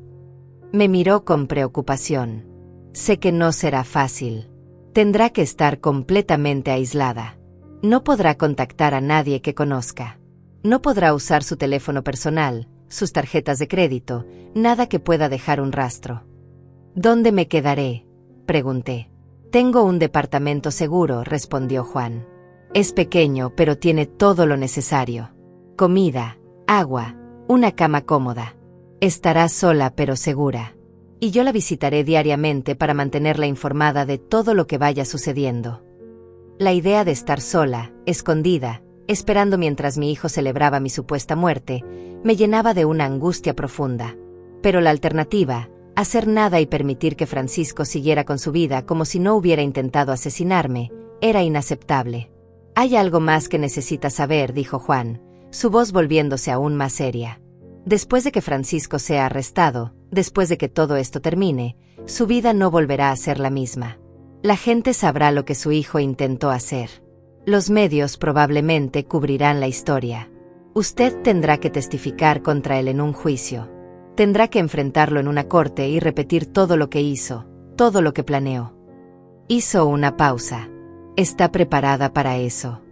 Me miró con preocupación. Sé que no será fácil. Tendrá que estar completamente aislada. No podrá contactar a nadie que conozca. No podrá usar su teléfono personal, sus tarjetas de crédito, nada que pueda dejar un rastro. ¿Dónde me quedaré?, pregunté. Tengo un departamento seguro, respondió Juan. Es pequeño, pero tiene todo lo necesario. Comida, agua, una cama cómoda. Estará sola pero segura. Y yo la visitaré diariamente para mantenerla informada de todo lo que vaya sucediendo. La idea de estar sola, escondida, esperando mientras mi hijo celebraba mi supuesta muerte, me llenaba de una angustia profunda. Pero la alternativa, hacer nada y permitir que Francisco siguiera con su vida como si no hubiera intentado asesinarme, era inaceptable. Hay algo más que necesitas saber, dijo Juan, su voz volviéndose aún más seria. Después de que Francisco sea arrestado, después de que todo esto termine, su vida no volverá a ser la misma. La gente sabrá lo que su hijo intentó hacer. Los medios probablemente cubrirán la historia. Usted tendrá que testificar contra él en un juicio. Tendrá que enfrentarlo en una corte y repetir todo lo que hizo, todo lo que planeó. Hizo una pausa. ¿Está preparada para eso?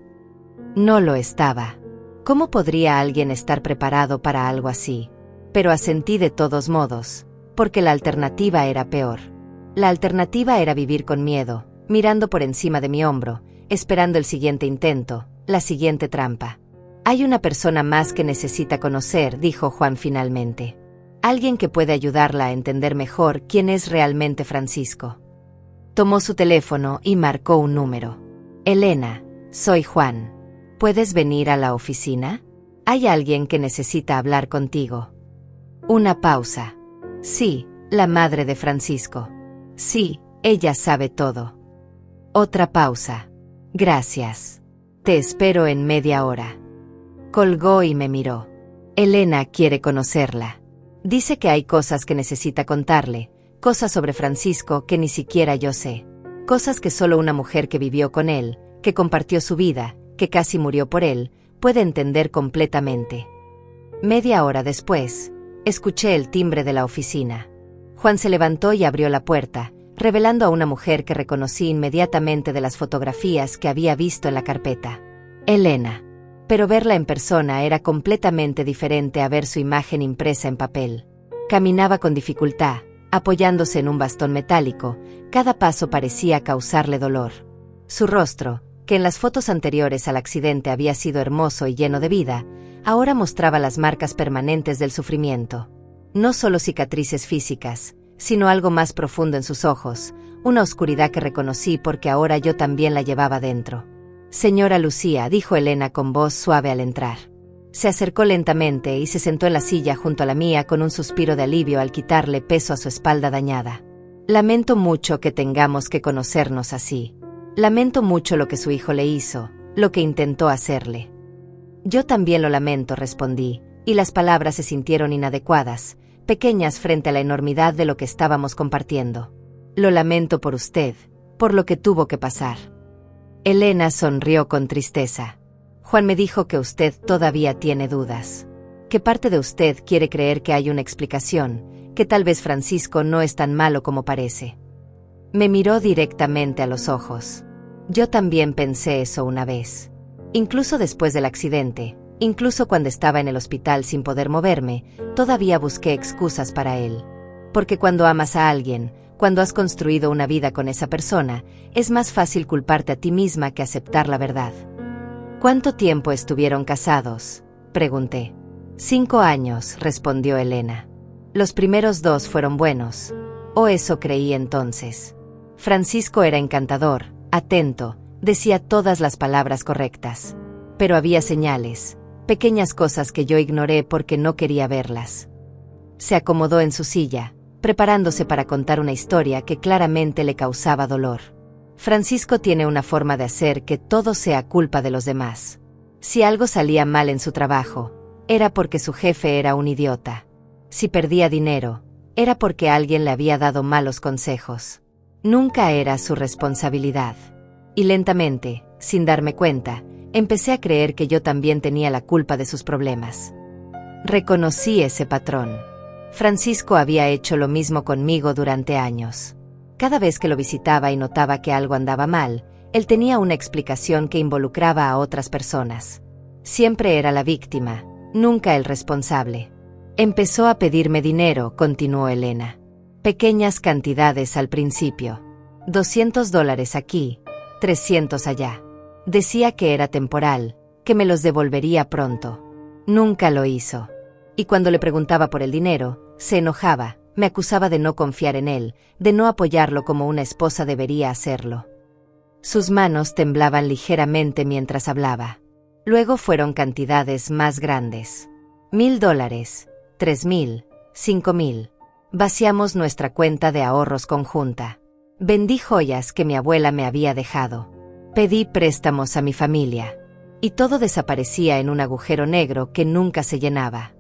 No lo estaba. ¿Cómo podría alguien estar preparado para algo así? Pero asentí de todos modos, porque la alternativa era peor. La alternativa era vivir con miedo, mirando por encima de mi hombro, esperando el siguiente intento, la siguiente trampa. Hay una persona más que necesita conocer, dijo Juan finalmente. Alguien que puede ayudarla a entender mejor quién es realmente Francisco. Tomó su teléfono y marcó un número. Elena, soy Juan. ¿Puedes venir a la oficina? Hay alguien que necesita hablar contigo. Una pausa. Sí, la madre de Francisco. Sí, ella sabe todo. Otra pausa. Gracias. Te espero en media hora. Colgó y me miró. Elena quiere conocerla. Dice que hay cosas que necesita contarle, cosas sobre Francisco que ni siquiera yo sé. Cosas que solo una mujer que vivió con él, que compartió su vida, que casi murió por él, puede entender completamente. Media hora después, escuché el timbre de la oficina. Juan se levantó y abrió la puerta, revelando a una mujer que reconocí inmediatamente de las fotografías que había visto en la carpeta. Elena. Pero verla en persona era completamente diferente a ver su imagen impresa en papel. Caminaba con dificultad, apoyándose en un bastón metálico, cada paso parecía causarle dolor. Su rostro, que en las fotos anteriores al accidente había sido hermoso y lleno de vida, ahora mostraba las marcas permanentes del sufrimiento. No solo cicatrices físicas, sino algo más profundo en sus ojos, una oscuridad que reconocí porque ahora yo también la llevaba dentro. Señora Lucía, dijo Elena con voz suave al entrar. Se acercó lentamente y se sentó en la silla junto a la mía con un suspiro de alivio al quitarle peso a su espalda dañada. Lamento mucho que tengamos que conocernos así. Lamento mucho lo que su hijo le hizo, lo que intentó hacerle. Yo también lo lamento, respondí, y las palabras se sintieron inadecuadas, pequeñas frente a la enormidad de lo que estábamos compartiendo. Lo lamento por usted, por lo que tuvo que pasar. Elena sonrió con tristeza. Juan me dijo que usted todavía tiene dudas. Que parte de usted quiere creer que hay una explicación, que tal vez Francisco no es tan malo como parece. Me miró directamente a los ojos. Yo también pensé eso una vez. Incluso después del accidente, incluso cuando estaba en el hospital sin poder moverme, todavía busqué excusas para él. Porque cuando amas a alguien, cuando has construido una vida con esa persona, es más fácil culparte a ti misma que aceptar la verdad. ¿Cuánto tiempo estuvieron casados?, pregunté. 5 años, respondió Elena. Los primeros 2 fueron buenos. O eso creí entonces. Francisco era encantador, atento, decía todas las palabras correctas. Pero había señales, pequeñas cosas que yo ignoré porque no quería verlas. Se acomodó en su silla, preparándose para contar una historia que claramente le causaba dolor. Francisco tiene una forma de hacer que todo sea culpa de los demás. Si algo salía mal en su trabajo, era porque su jefe era un idiota. Si perdía dinero, era porque alguien le había dado malos consejos. Nunca era su responsabilidad. Y lentamente, sin darme cuenta, empecé a creer que yo también tenía la culpa de sus problemas. Reconocí ese patrón. Francisco había hecho lo mismo conmigo durante años. Cada vez que lo visitaba y notaba que algo andaba mal, él tenía una explicación que involucraba a otras personas. Siempre era la víctima, nunca el responsable. Empezó a pedirme dinero, continuó Elena. Pequeñas cantidades al principio. $200 aquí, 300 allá. Decía que era temporal, que me los devolvería pronto. Nunca lo hizo. Y cuando le preguntaba por el dinero, se enojaba, me acusaba de no confiar en él, de no apoyarlo como una esposa debería hacerlo. Sus manos temblaban ligeramente mientras hablaba. Luego fueron cantidades más grandes. $1,000, 3,000, 5,000. Vaciamos nuestra cuenta de ahorros conjunta. Vendí joyas que mi abuela me había dejado. Pedí préstamos a mi familia. Y todo desaparecía en un agujero negro que nunca se llenaba.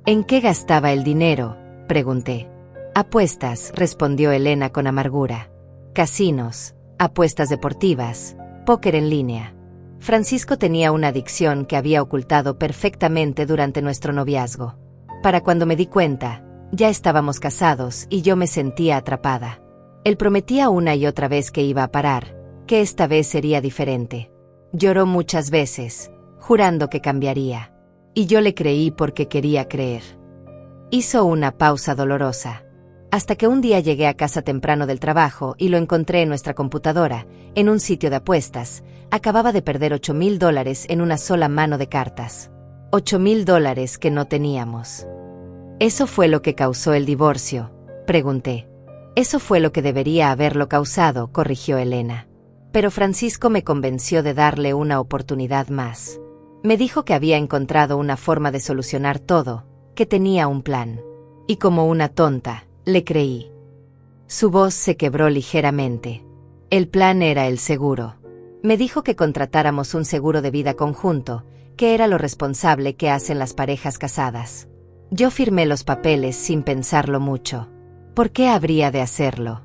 ¿En qué gastaba el dinero?, pregunté. Apuestas, respondió Elena con amargura. Casinos, apuestas deportivas, póker en línea. Francisco tenía una adicción que había ocultado perfectamente durante nuestro noviazgo. Para cuando me di cuenta, ya estábamos casados y yo me sentía atrapada. Él prometía una y otra vez que iba a parar, que esta vez sería diferente. Lloró muchas veces, jurando que cambiaría. Y yo le creí porque quería creer. Hizo una pausa dolorosa. Hasta que un día llegué a casa temprano del trabajo y lo encontré en nuestra computadora, en un sitio de apuestas. Acababa de perder $8,000 en una sola mano de cartas. $8,000 que no teníamos. ¿Eso fue lo que causó el divorcio?, pregunté. Eso fue lo que debería haberlo causado, corrigió Elena. Pero Francisco me convenció de darle una oportunidad más. Me dijo que había encontrado una forma de solucionar todo, que tenía un plan. Y como una tonta, le creí. Su voz se quebró ligeramente. El plan era el seguro. Me dijo que contratáramos un seguro de vida conjunto, que era lo responsable que hacen las parejas casadas. Yo firmé los papeles sin pensarlo mucho. ¿Por qué habría de hacerlo?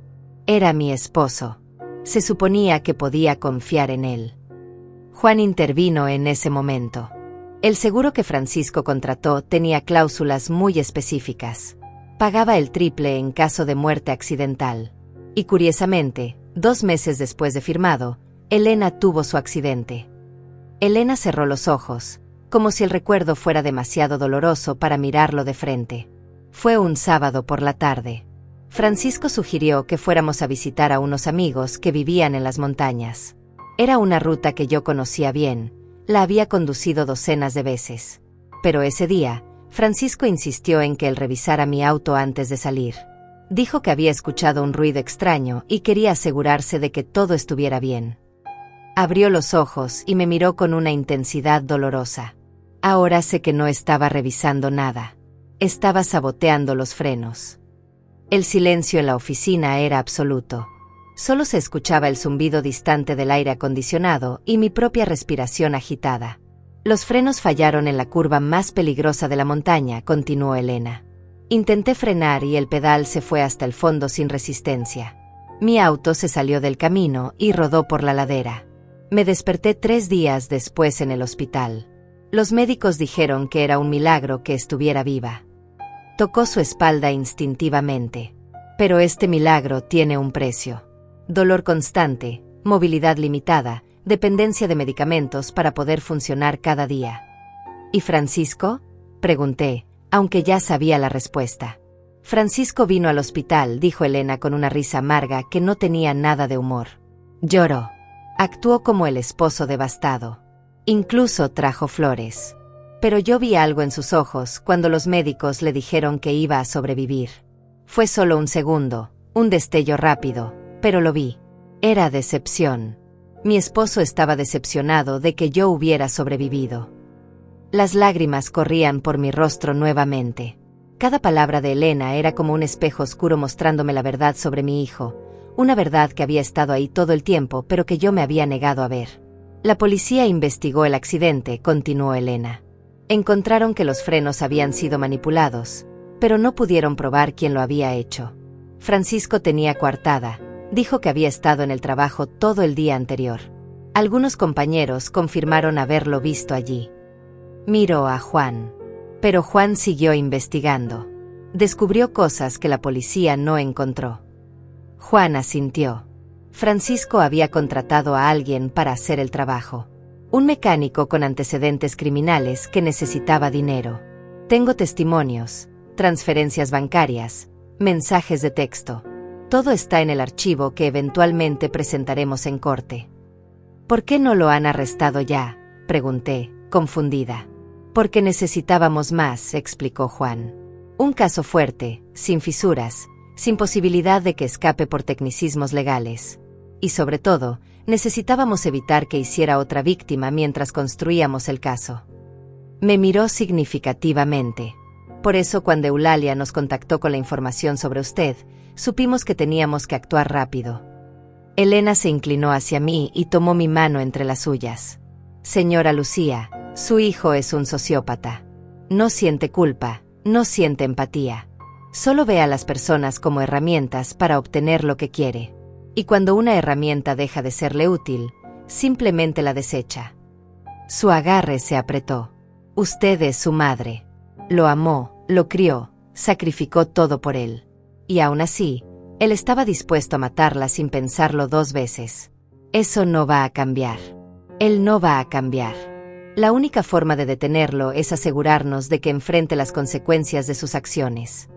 Era mi esposo. Se suponía que podía confiar en él. Juan intervino en ese momento. El seguro que Francisco contrató tenía cláusulas muy específicas. Pagaba el triple en caso de muerte accidental. Y curiosamente, 2 meses después de firmado, Elena tuvo su accidente. Elena cerró los ojos, como si el recuerdo fuera demasiado doloroso para mirarlo de frente. Fue un sábado por la tarde. Francisco sugirió que fuéramos a visitar a unos amigos que vivían en las montañas. Era una ruta que yo conocía bien, la había conducido docenas de veces. Pero ese día, Francisco insistió en que él revisara mi auto antes de salir. Dijo que había escuchado un ruido extraño y quería asegurarse de que todo estuviera bien. Abrió los ojos y me miró con una intensidad dolorosa. Ahora sé que no estaba revisando nada. Estaba saboteando los frenos. El silencio en la oficina era absoluto. Solo se escuchaba el zumbido distante del aire acondicionado y mi propia respiración agitada. Los frenos fallaron en la curva más peligrosa de la montaña, continuó Elena. Intenté frenar y el pedal se fue hasta el fondo sin resistencia. Mi auto se salió del camino y rodó por la ladera. Me desperté 3 días después en el hospital. Los médicos dijeron que era un milagro que estuviera viva. Tocó su espalda instintivamente. Pero este milagro tiene un precio. Dolor constante, movilidad limitada, dependencia de medicamentos para poder funcionar cada día. ¿Y Francisco?, pregunté, aunque ya sabía la respuesta. Francisco vino al hospital, dijo Elena con una risa amarga que no tenía nada de humor. Lloró. Actuó como el esposo devastado. Incluso trajo flores. Pero yo vi algo en sus ojos cuando los médicos le dijeron que iba a sobrevivir. Fue solo un segundo, un destello rápido, pero lo vi. Era decepción. Mi esposo estaba decepcionado de que yo hubiera sobrevivido. Las lágrimas corrían por mi rostro nuevamente. Cada palabra de Elena era como un espejo oscuro mostrándome la verdad sobre mi hijo, una verdad que había estado ahí todo el tiempo pero que yo me había negado a ver. La policía investigó el accidente, continuó Elena. Encontraron que los frenos habían sido manipulados, pero no pudieron probar quién lo había hecho. Francisco tenía coartada, dijo que había estado en el trabajo todo el día anterior. Algunos compañeros confirmaron haberlo visto allí. Miró a Juan. Pero Juan siguió investigando. Descubrió cosas que la policía no encontró. Juan asintió. Francisco había contratado a alguien para hacer el trabajo. Un mecánico con antecedentes criminales que necesitaba dinero. Tengo testimonios, transferencias bancarias, mensajes de texto. Todo está en el archivo que eventualmente presentaremos en corte. ¿Por qué no lo han arrestado ya?, pregunté, confundida. Porque necesitábamos más, explicó Juan. Un caso fuerte, sin fisuras, sin posibilidad de que escape por tecnicismos legales. Y sobre todo, necesitábamos evitar que hiciera otra víctima mientras construíamos el caso. Me miró significativamente. Por eso cuando Eulalia nos contactó con la información sobre usted, supimos que teníamos que actuar rápido. Elena se inclinó hacia mí y tomó mi mano entre las suyas. Señora Lucía, su hijo es un sociópata. No siente culpa, no siente empatía. Solo ve a las personas como herramientas para obtener lo que quiere. Y cuando una herramienta deja de serle útil, simplemente la desecha. Su agarre se apretó. Usted es su madre. Lo amó, lo crió, sacrificó todo por él. Y aún así, él estaba dispuesto a matarla sin pensarlo 2 veces. Eso no va a cambiar. Él no va a cambiar. La única forma de detenerlo es asegurarnos de que enfrente las consecuencias de sus acciones.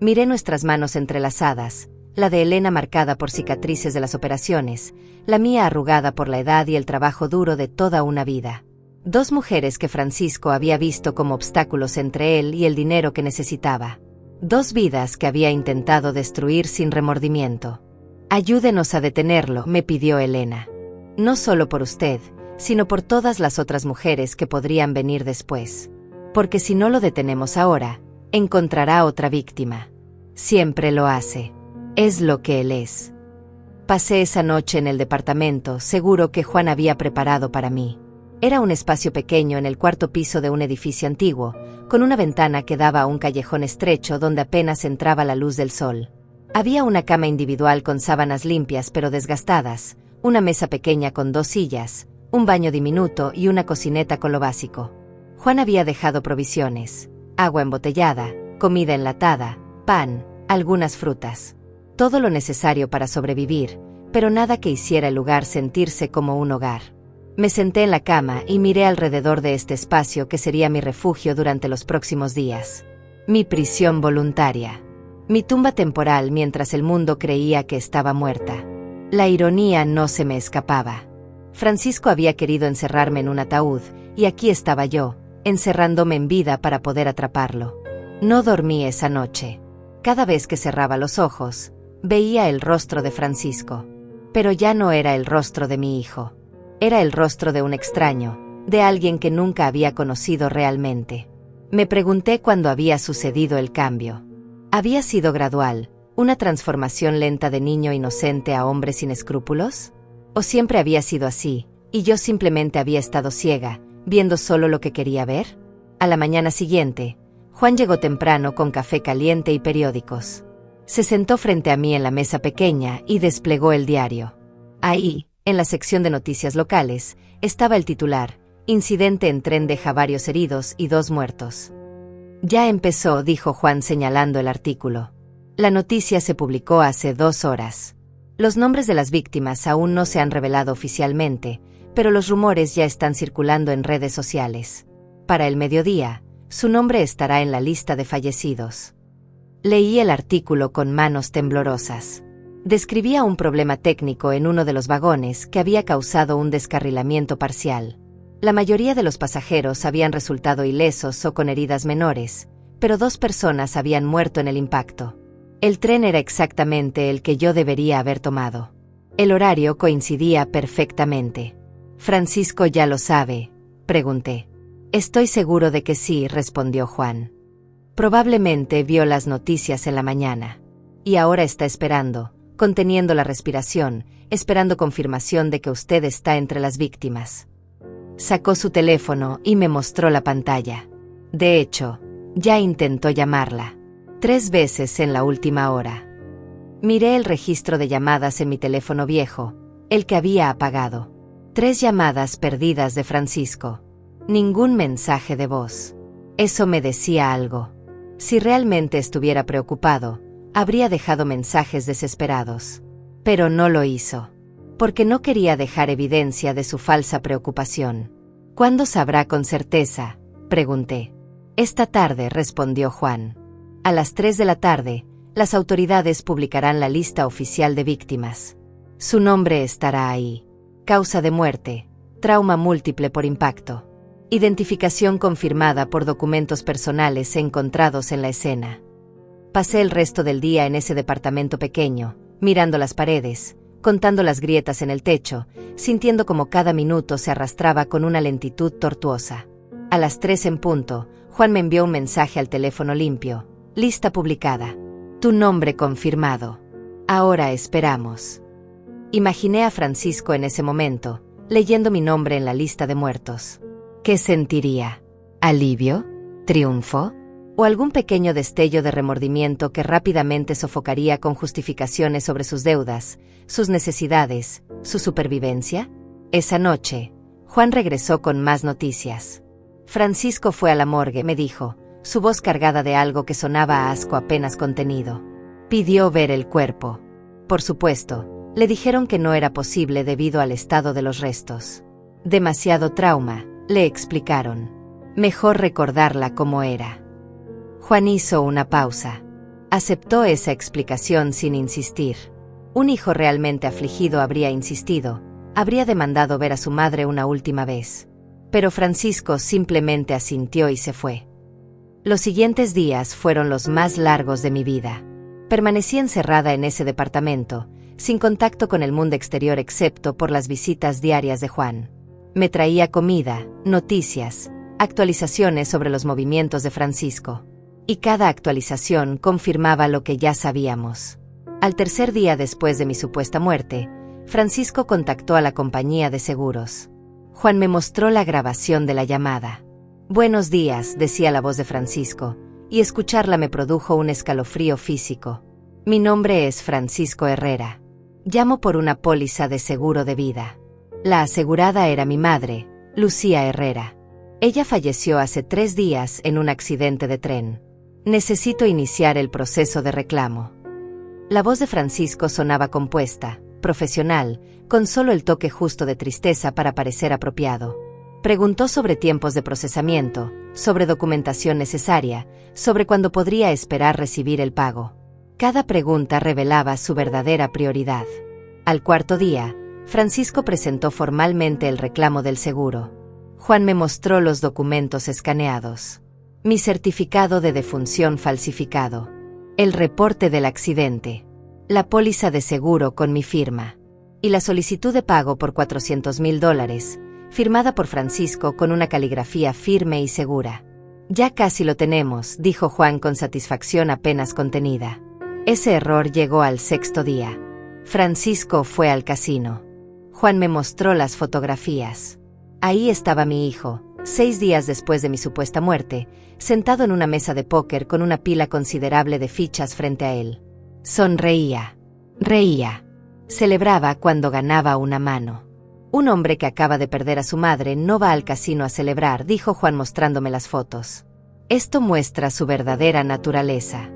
Miré nuestras manos entrelazadas, la de Elena marcada por cicatrices de las operaciones, la mía arrugada por la edad y el trabajo duro de toda una vida. 2 mujeres que Francisco había visto como obstáculos entre él y el dinero que necesitaba. 2 vidas que había intentado destruir sin remordimiento. Ayúdenos a detenerlo, me pidió Elena. No solo por usted, sino por todas las otras mujeres que podrían venir después. Porque si no lo detenemos ahora, encontrará otra víctima. Siempre lo hace. Es lo que él es. Pasé esa noche en el departamento, seguro que Juan había preparado para mí. Era un espacio pequeño en el 4º piso de un edificio antiguo, con una ventana que daba a un callejón estrecho donde apenas entraba la luz del sol. Había una cama individual con sábanas limpias pero desgastadas, una mesa pequeña con 2 sillas, un baño diminuto y una cocineta con lo básico. Juan había dejado provisiones, agua embotellada, comida enlatada, pan, algunas frutas. Todo lo necesario para sobrevivir, pero nada que hiciera el lugar sentirse como un hogar. Me senté en la cama y miré alrededor de este espacio que sería mi refugio durante los próximos días. Mi prisión voluntaria. Mi tumba temporal mientras el mundo creía que estaba muerta. La ironía no se me escapaba. Francisco había querido encerrarme en un ataúd, y aquí estaba yo, encerrándome en vida para poder atraparlo. No dormí esa noche. Cada vez que cerraba los ojos, veía el rostro de Francisco. Pero ya no era el rostro de mi hijo. Era el rostro de un extraño, de alguien que nunca había conocido realmente. Me pregunté cuándo había sucedido el cambio. ¿Había sido gradual, una transformación lenta de niño inocente a hombre sin escrúpulos? ¿O siempre había sido así, y yo simplemente había estado ciega, viendo solo lo que quería ver? A la mañana siguiente, Juan llegó temprano con café caliente y periódicos. Se sentó frente a mí en la mesa pequeña y desplegó el diario. Ahí, En la sección de noticias locales, estaba el titular: Incidente en tren deja varios heridos y 2 muertos. Ya empezó, dijo Juan señalando el artículo. La noticia se publicó hace 2 horas. Los nombres de las víctimas aún no se han revelado oficialmente, pero los rumores ya están circulando en redes sociales. Para el mediodía, su nombre estará en la lista de fallecidos. Leí el artículo con manos temblorosas. Describía un problema técnico en uno de los vagones que había causado un descarrilamiento parcial. La mayoría de los pasajeros habían resultado ilesos o con heridas menores, pero 2 personas habían muerto en el impacto. El tren era exactamente el que yo debería haber tomado. El horario coincidía perfectamente. ¿Francisco ya lo sabe?, pregunté. Estoy seguro de que sí, respondió Juan. Probablemente vio las noticias en la mañana. Y ahora está esperando, conteniendo la respiración, esperando confirmación de que usted está entre las víctimas. Sacó su teléfono y me mostró la pantalla. De hecho, ya intentó llamarla 3 veces en la última hora. Miré el registro de llamadas en mi teléfono viejo, el que había apagado. 3 llamadas perdidas de Francisco. Ningún mensaje de voz. Eso me decía algo. Si realmente estuviera preocupado, habría dejado mensajes desesperados. Pero no lo hizo. Porque no quería dejar evidencia de su falsa preocupación. ¿Cuándo sabrá con certeza?, pregunté. Esta tarde, respondió Juan. A las 3 de la tarde, las autoridades publicarán la lista oficial de víctimas. Su nombre estará ahí. Causa de muerte: trauma múltiple por impacto. Identificación confirmada por documentos personales encontrados en la escena. Pasé el resto del día en ese departamento pequeño, mirando las paredes, contando las grietas en el techo, sintiendo como cada minuto se arrastraba con una lentitud tortuosa. A las 3 en punto, Juan me envió un mensaje al teléfono limpio: lista publicada. Tu nombre confirmado. Ahora esperamos. Imaginé a Francisco en ese momento, leyendo mi nombre en la lista de muertos. ¿Qué sentiría? ¿Alivio? ¿Triunfo? ¿O algún pequeño destello de remordimiento que rápidamente sofocaría con justificaciones sobre sus deudas, sus necesidades, su supervivencia? Esa noche, Juan regresó con más noticias. Francisco fue a la morgue, me dijo, su voz cargada de algo que sonaba a asco apenas contenido. Pidió ver el cuerpo. Por supuesto, le dijeron que no era posible debido al estado de los restos. Demasiado trauma, le explicaron. Mejor recordarla como era. Juan hizo una pausa. Aceptó esa explicación sin insistir. Un hijo realmente afligido habría insistido, habría demandado ver a su madre una última vez. Pero Francisco simplemente asintió y se fue. Los siguientes días fueron los más largos de mi vida. Permanecí encerrada en ese departamento, sin contacto con el mundo exterior excepto por las visitas diarias de Juan. Me traía comida, noticias, actualizaciones sobre los movimientos de Francisco. Y cada actualización confirmaba lo que ya sabíamos. Al tercer día después de mi supuesta muerte, Francisco contactó a la compañía de seguros. Juan me mostró la grabación de la llamada. Buenos días, decía la voz de Francisco, y escucharla me produjo un escalofrío físico. Mi nombre es Francisco Herrera. Llamo por una póliza de seguro de vida. La asegurada era mi madre, Lucía Herrera. Ella falleció hace 3 días en un accidente de tren. Necesito iniciar el proceso de reclamo. La voz de Francisco sonaba compuesta, profesional, con solo el toque justo de tristeza para parecer apropiado. Preguntó sobre tiempos de procesamiento, sobre documentación necesaria, sobre cuándo podría esperar recibir el pago. Cada pregunta revelaba su verdadera prioridad. Al 4.º día, Francisco presentó formalmente el reclamo del seguro. Juan me mostró los documentos escaneados. Mi certificado de defunción falsificado. El reporte del accidente. La póliza de seguro con mi firma. Y la solicitud de pago por $400,000, firmada por Francisco con una caligrafía firme y segura. Ya casi lo tenemos, dijo Juan con satisfacción apenas contenida. Ese error llegó al 6.º día. Francisco fue al casino. Juan me mostró las fotografías. Ahí estaba mi hijo, 6 días después de mi supuesta muerte, sentado en una mesa de póker con una pila considerable de fichas frente a él. Sonreía. Reía. Celebraba cuando ganaba una mano. Un hombre que acaba de perder a su madre no va al casino a celebrar, dijo Juan mostrándome las fotos. Esto muestra su verdadera naturaleza.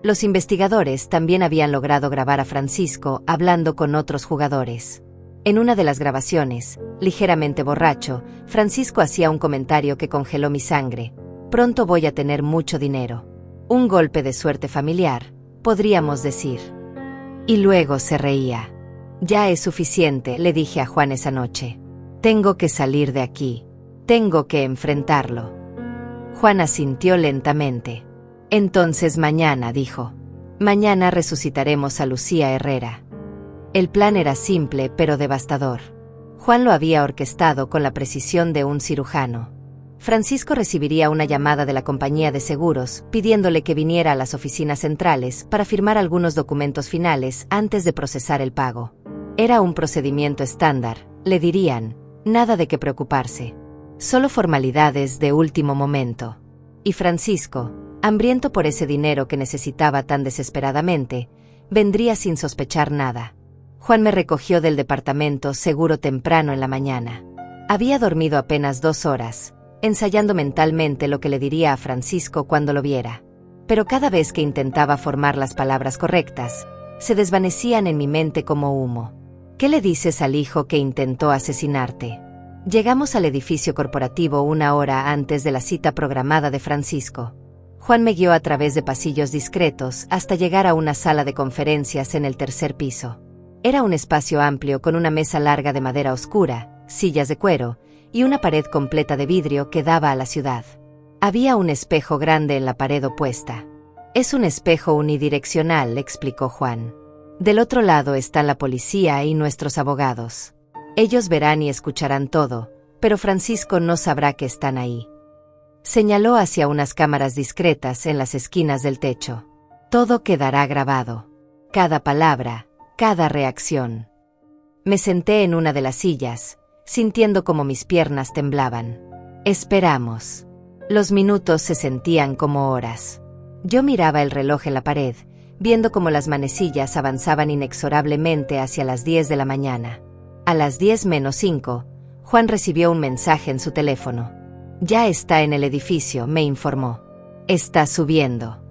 Los investigadores también habían logrado grabar a Francisco hablando con otros jugadores. En una de las grabaciones, ligeramente borracho, Francisco hacía un comentario que congeló mi sangre. Pronto voy a tener mucho dinero. Un golpe de suerte familiar, podríamos decir. Y luego se reía. Ya es suficiente, le dije a Juan esa noche. Tengo que salir de aquí. Tengo que enfrentarlo. Juan asintió lentamente. Entonces mañana, dijo. Mañana resucitaremos a Lucía Herrera. El plan era simple pero devastador. Juan lo había orquestado con la precisión de un cirujano. Francisco recibiría una llamada de la compañía de seguros pidiéndole que viniera a las oficinas centrales para firmar algunos documentos finales antes de procesar el pago. Era un procedimiento estándar, le dirían, nada de qué preocuparse. Solo formalidades de último momento. Y Francisco, hambriento por ese dinero que necesitaba tan desesperadamente, vendría sin sospechar nada. Juan me recogió del departamento seguro temprano en la mañana. Había dormido apenas 2 horas, ensayando mentalmente lo que le diría a Francisco cuando lo viera. Pero cada vez que intentaba formar las palabras correctas, se desvanecían en mi mente como humo. ¿Qué le dices al hijo que intentó asesinarte? Llegamos al edificio corporativo 1 hora antes de la cita programada de Francisco. Juan me guió a través de pasillos discretos hasta llegar a una sala de conferencias en el 3er piso. Era un espacio amplio con una mesa larga de madera oscura, sillas de cuero, y una pared completa de vidrio que daba a la ciudad. Había un espejo grande en la pared opuesta. Es un espejo unidireccional, explicó Juan. Del otro lado están la policía y nuestros abogados. Ellos verán y escucharán todo, pero Francisco no sabrá que están ahí. Señaló hacia unas cámaras discretas en las esquinas del techo. Todo quedará grabado. Cada palabra, cada reacción. Me senté en una de las sillas, sintiendo como mis piernas temblaban. Esperamos. Los minutos se sentían como horas. Yo miraba el reloj en la pared, viendo cómo las manecillas avanzaban inexorablemente hacia las 10 de la mañana. A las 10:05, Juan recibió un mensaje en su teléfono. Ya está en el edificio, me informó. Está subiendo.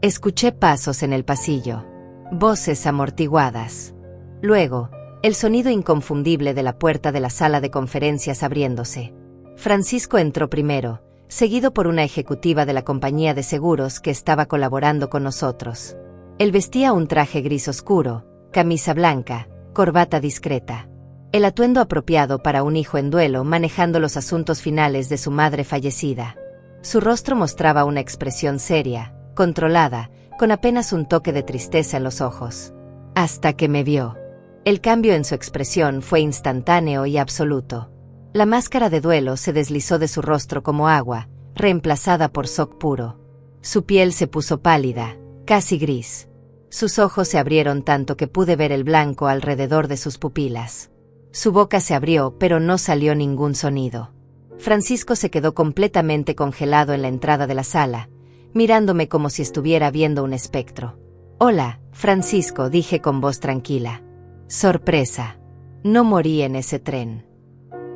Escuché pasos en el pasillo. Voces amortiguadas. Luego, el sonido inconfundible de la puerta de la sala de conferencias abriéndose. Francisco entró primero, seguido por una ejecutiva de la compañía de seguros que estaba colaborando con nosotros. Él vestía un traje gris oscuro, camisa blanca, corbata discreta. El atuendo apropiado para un hijo en duelo manejando los asuntos finales de su madre fallecida. Su rostro mostraba una expresión seria, controlada, con apenas un toque de tristeza en los ojos. Hasta que me vio. El cambio en su expresión fue instantáneo y absoluto. La máscara de duelo se deslizó de su rostro como agua, reemplazada por shock puro. Su piel se puso pálida, casi gris. Sus ojos se abrieron tanto que pude ver el blanco alrededor de sus pupilas. Su boca se abrió, pero no salió ningún sonido. Francisco se quedó completamente congelado en la entrada de la sala, mirándome como si estuviera viendo un espectro. Hola, Francisco, dije con voz tranquila. Sorpresa. No morí en ese tren.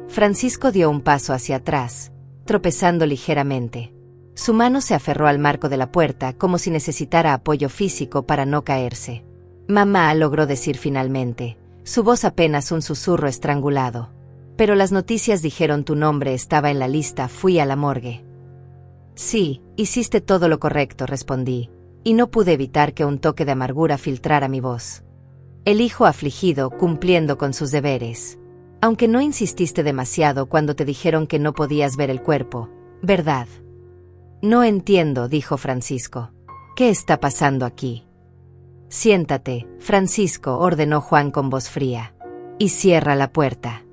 Francisco dio un paso hacia atrás, tropezando ligeramente. Su mano se aferró al marco de la puerta como si necesitara apoyo físico para no caerse. Mamá, logró decir finalmente, su voz apenas un susurro estrangulado. Pero las noticias dijeron tu nombre estaba en la lista, fui a la morgue. Sí, hiciste todo lo correcto, respondí, y no pude evitar que un toque de amargura filtrara mi voz. El hijo afligido, cumpliendo con sus deberes. Aunque no insististe demasiado cuando te dijeron que no podías ver el cuerpo, ¿verdad? No entiendo, dijo Francisco. ¿Qué está pasando aquí? Siéntate, Francisco, ordenó Juan con voz fría. Y cierra la puerta.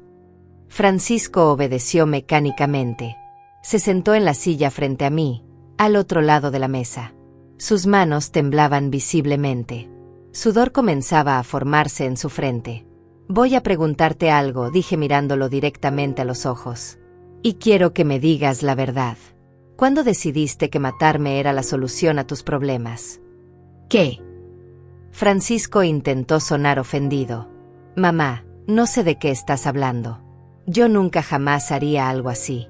Francisco obedeció mecánicamente. Se sentó en la silla frente a mí, al otro lado de la mesa. Sus manos temblaban visiblemente. Sudor comenzaba a formarse en su frente. Voy a preguntarte algo, dije mirándolo directamente a los ojos. Y quiero que me digas la verdad. ¿Cuándo decidiste que matarme era la solución a tus problemas? ¿Qué? Francisco intentó sonar ofendido. Mamá, no sé de qué estás hablando. Yo nunca jamás haría algo así.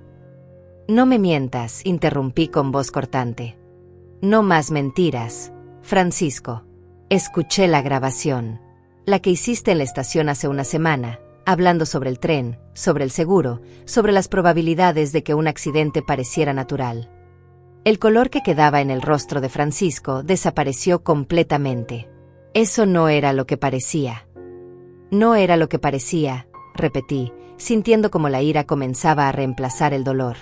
No me mientas, interrumpí con voz cortante. No más mentiras, Francisco. Escuché la grabación. La que hiciste en la estación hace una semana, hablando sobre el tren, sobre el seguro, sobre las probabilidades de que un accidente pareciera natural. El color que quedaba en el rostro de Francisco desapareció completamente. Eso no era lo que parecía. No era lo que parecía, repetí, sintiendo como la ira comenzaba a reemplazar el dolor.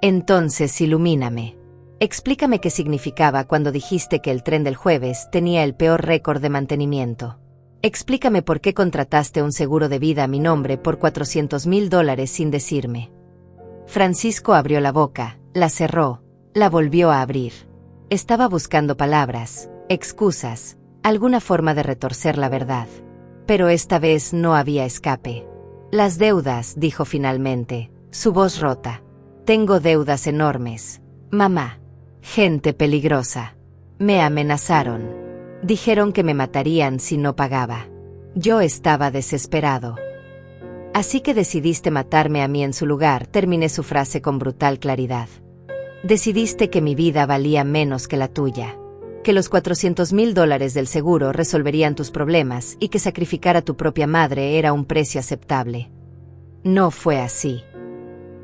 Entonces ilumíname. Explícame qué significaba cuando dijiste que el tren del jueves tenía el peor récord de mantenimiento. Explícame por qué contrataste un seguro de vida a mi nombre por $400,000 sin decirme. Francisco abrió la boca, la cerró, la volvió a abrir. Estaba buscando palabras, excusas, alguna forma de retorcer la verdad. Pero esta vez no había escape. Las deudas, dijo finalmente, su voz rota. Tengo deudas enormes, mamá. Gente peligrosa. Me amenazaron. Dijeron que me matarían si no pagaba. Yo estaba desesperado. Así que decidiste matarme a mí en su lugar, terminé su frase con brutal claridad. Decidiste que mi vida valía menos que la tuya. Que los $400,000 del seguro resolverían tus problemas y que sacrificar a tu propia madre era un precio aceptable. No fue así.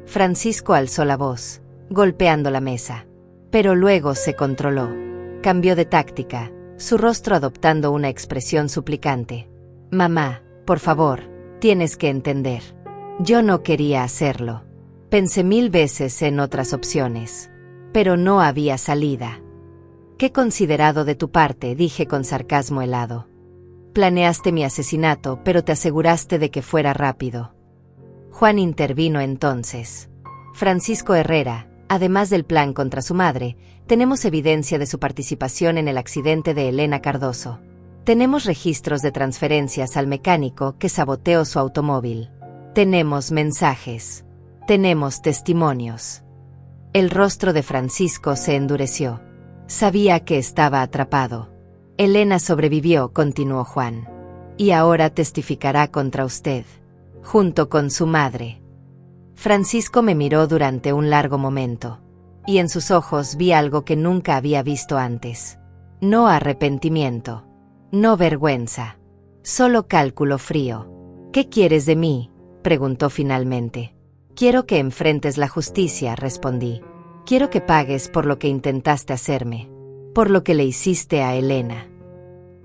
Francisco alzó la voz, golpeando la mesa. Pero luego se controló. Cambió de táctica, su rostro adoptando una expresión suplicante. Mamá, por favor, tienes que entender. Yo no quería hacerlo. Pensé 1000 veces en otras opciones. Pero no había salida. Qué considerado de tu parte, dije con sarcasmo helado. Planeaste mi asesinato, pero te aseguraste de que fuera rápido. Juan intervino entonces. Francisco Herrera, además del plan contra su madre, tenemos evidencia de su participación en el accidente de Elena Cardoso. Tenemos registros de transferencias al mecánico que saboteó su automóvil. Tenemos mensajes. Tenemos testimonios. El rostro de Francisco se endureció. Sabía que estaba atrapado. Elena sobrevivió, continuó Juan. Y ahora testificará contra usted, junto con su madre. Francisco me miró durante un largo momento, y en sus ojos vi algo que nunca había visto antes. No arrepentimiento, no vergüenza, solo cálculo frío. ¿Qué quieres de mí?, preguntó finalmente. Quiero que enfrentes la justicia, respondí. Quiero que pagues por lo que intentaste hacerme, por lo que le hiciste a Elena.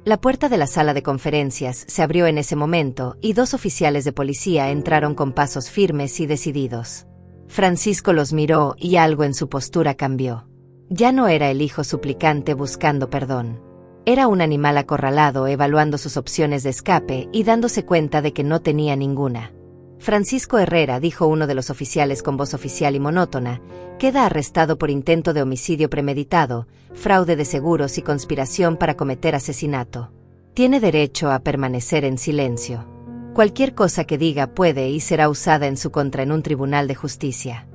La puerta de la sala de conferencias se abrió en ese momento y 2 oficiales de policía entraron con pasos firmes y decididos. Francisco los miró y algo en su postura cambió. Ya no era el hijo suplicante buscando perdón. Era un animal acorralado evaluando sus opciones de escape y dándose cuenta de que no tenía ninguna. Francisco Herrera, dijo uno de los oficiales con voz oficial y monótona, queda arrestado por intento de homicidio premeditado, fraude de seguros y conspiración para cometer asesinato. Tiene derecho a permanecer en silencio. Cualquier cosa que diga puede y será usada en su contra en un tribunal de justicia.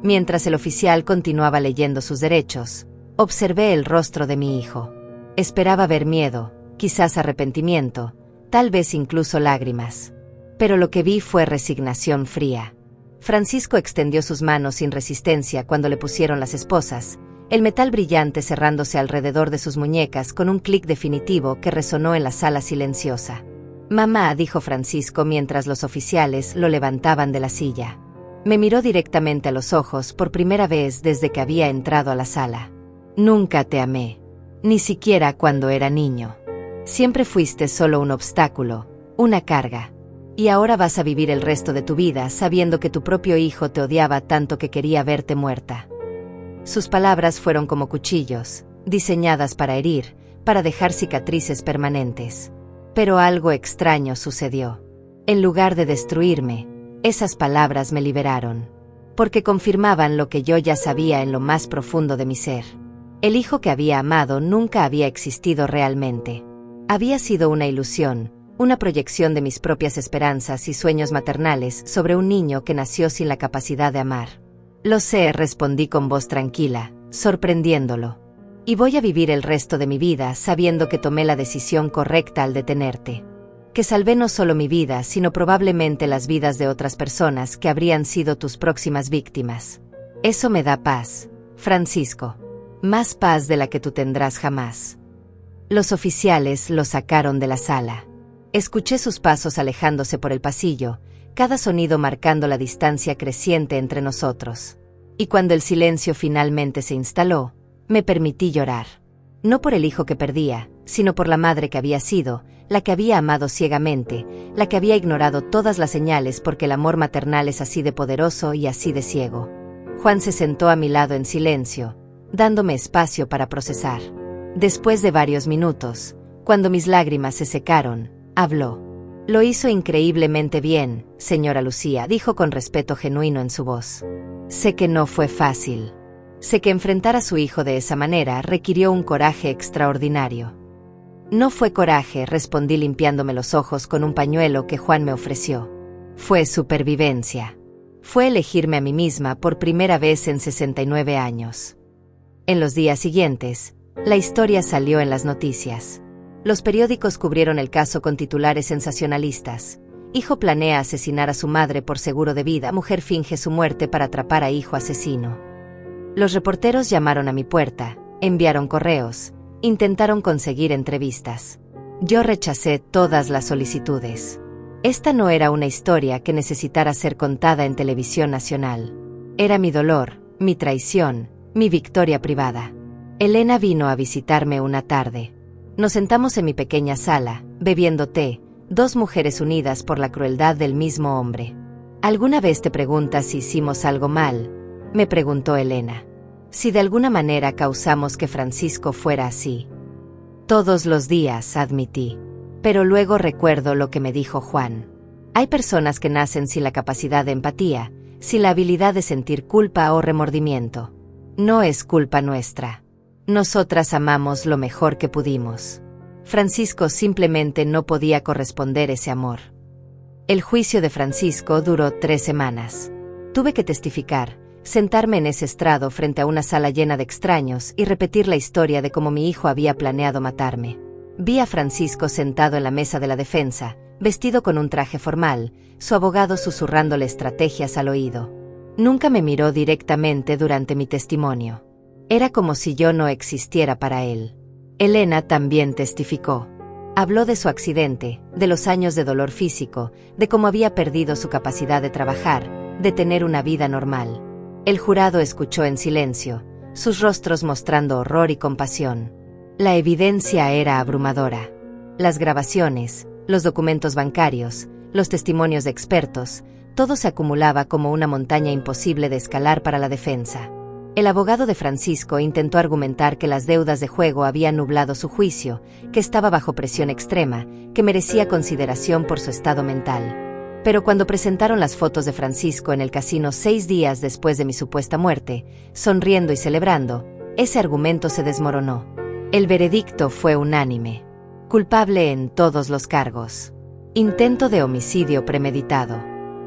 Mientras el oficial continuaba leyendo sus derechos, observé el rostro de mi hijo. Esperaba ver miedo, quizás arrepentimiento, tal vez incluso lágrimas. Pero lo que vi fue resignación fría. Francisco extendió sus manos sin resistencia cuando le pusieron las esposas, el metal brillante cerrándose alrededor de sus muñecas con un clic definitivo que resonó en la sala silenciosa. Mamá, dijo Francisco mientras los oficiales lo levantaban de la silla. Me miró directamente a los ojos por primera vez desde que había entrado a la sala. Nunca te amé, ni siquiera cuando era niño. Siempre fuiste solo un obstáculo, una carga. Y ahora vas a vivir el resto de tu vida sabiendo que tu propio hijo te odiaba tanto que quería verte muerta. Sus palabras fueron como cuchillos, diseñadas para herir, para dejar cicatrices permanentes. Pero algo extraño sucedió. En lugar de destruirme, esas palabras me liberaron. Porque confirmaban lo que yo ya sabía en lo más profundo de mi ser. El hijo que había amado nunca había existido realmente. Había sido una ilusión, una proyección de mis propias esperanzas y sueños maternales sobre un niño que nació sin la capacidad de amar. Lo sé, respondí con voz tranquila, sorprendiéndolo. Y voy a vivir el resto de mi vida sabiendo que tomé la decisión correcta al detenerte. Que salvé no solo mi vida, sino probablemente las vidas de otras personas que habrían sido tus próximas víctimas. Eso me da paz, Francisco. Más paz de la que tú tendrás jamás. Los oficiales lo sacaron de la sala. Escuché sus pasos alejándose por el pasillo, cada sonido marcando la distancia creciente entre nosotros. Y cuando el silencio finalmente se instaló, me permití llorar. No por el hijo que perdía, sino por la madre que había sido, la que había amado ciegamente, la que había ignorado todas las señales porque el amor maternal es así de poderoso y así de ciego. Juan se sentó a mi lado en silencio, dándome espacio para procesar. Después de varios minutos, cuando mis lágrimas se secaron, habló. Lo hizo increíblemente bien, señora Lucía, dijo con respeto genuino en su voz. Sé que no fue fácil. Sé que enfrentar a su hijo de esa manera requirió un coraje extraordinario. No fue coraje, respondí limpiándome los ojos con un pañuelo que Juan me ofreció. Fue supervivencia. Fue elegirme a mí misma por primera vez en 69 años. En los días siguientes, la historia salió en las noticias. Los periódicos cubrieron el caso con titulares sensacionalistas. Hijo planea asesinar a su madre por seguro de vida. Mujer finge su muerte para atrapar a hijo asesino. Los reporteros llamaron a mi puerta, enviaron correos, intentaron conseguir entrevistas. Yo rechacé todas las solicitudes. Esta no era una historia que necesitara ser contada en televisión nacional. Era mi dolor, mi traición, mi victoria privada. Elena vino a visitarme una tarde. Nos sentamos en mi pequeña sala, bebiendo té, dos mujeres unidas por la crueldad del mismo hombre. ¿Alguna vez te preguntas si hicimos algo mal?, me preguntó Elena. Si de alguna manera causamos que Francisco fuera así. Todos los días, admití. Pero luego recuerdo lo que me dijo Juan. Hay personas que nacen sin la capacidad de empatía, sin la habilidad de sentir culpa o remordimiento. No es culpa nuestra. Nosotras amamos lo mejor que pudimos. Francisco simplemente no podía corresponder ese amor. El juicio de Francisco duró 3 semanas. Tuve que testificar, sentarme en ese estrado frente a una sala llena de extraños y repetir la historia de cómo mi hijo había planeado matarme. Vi a Francisco sentado en la mesa de la defensa, vestido con un traje formal, su abogado susurrándole estrategias al oído. Nunca me miró directamente durante mi testimonio. Era como si yo no existiera para él. Elena también testificó. Habló de su accidente, de los años de dolor físico, de cómo había perdido su capacidad de trabajar, de tener una vida normal. El jurado escuchó en silencio, sus rostros mostrando horror y compasión. La evidencia era abrumadora. Las grabaciones, los documentos bancarios, los testimonios de expertos, todo se acumulaba como una montaña imposible de escalar para la defensa. El abogado de Francisco intentó argumentar que las deudas de juego habían nublado su juicio, que estaba bajo presión extrema, que merecía consideración por su estado mental. Pero cuando presentaron las fotos de Francisco en el casino 6 días después de mi supuesta muerte, sonriendo y celebrando, ese argumento se desmoronó. El veredicto fue unánime. Culpable en todos los cargos. Intento de homicidio premeditado.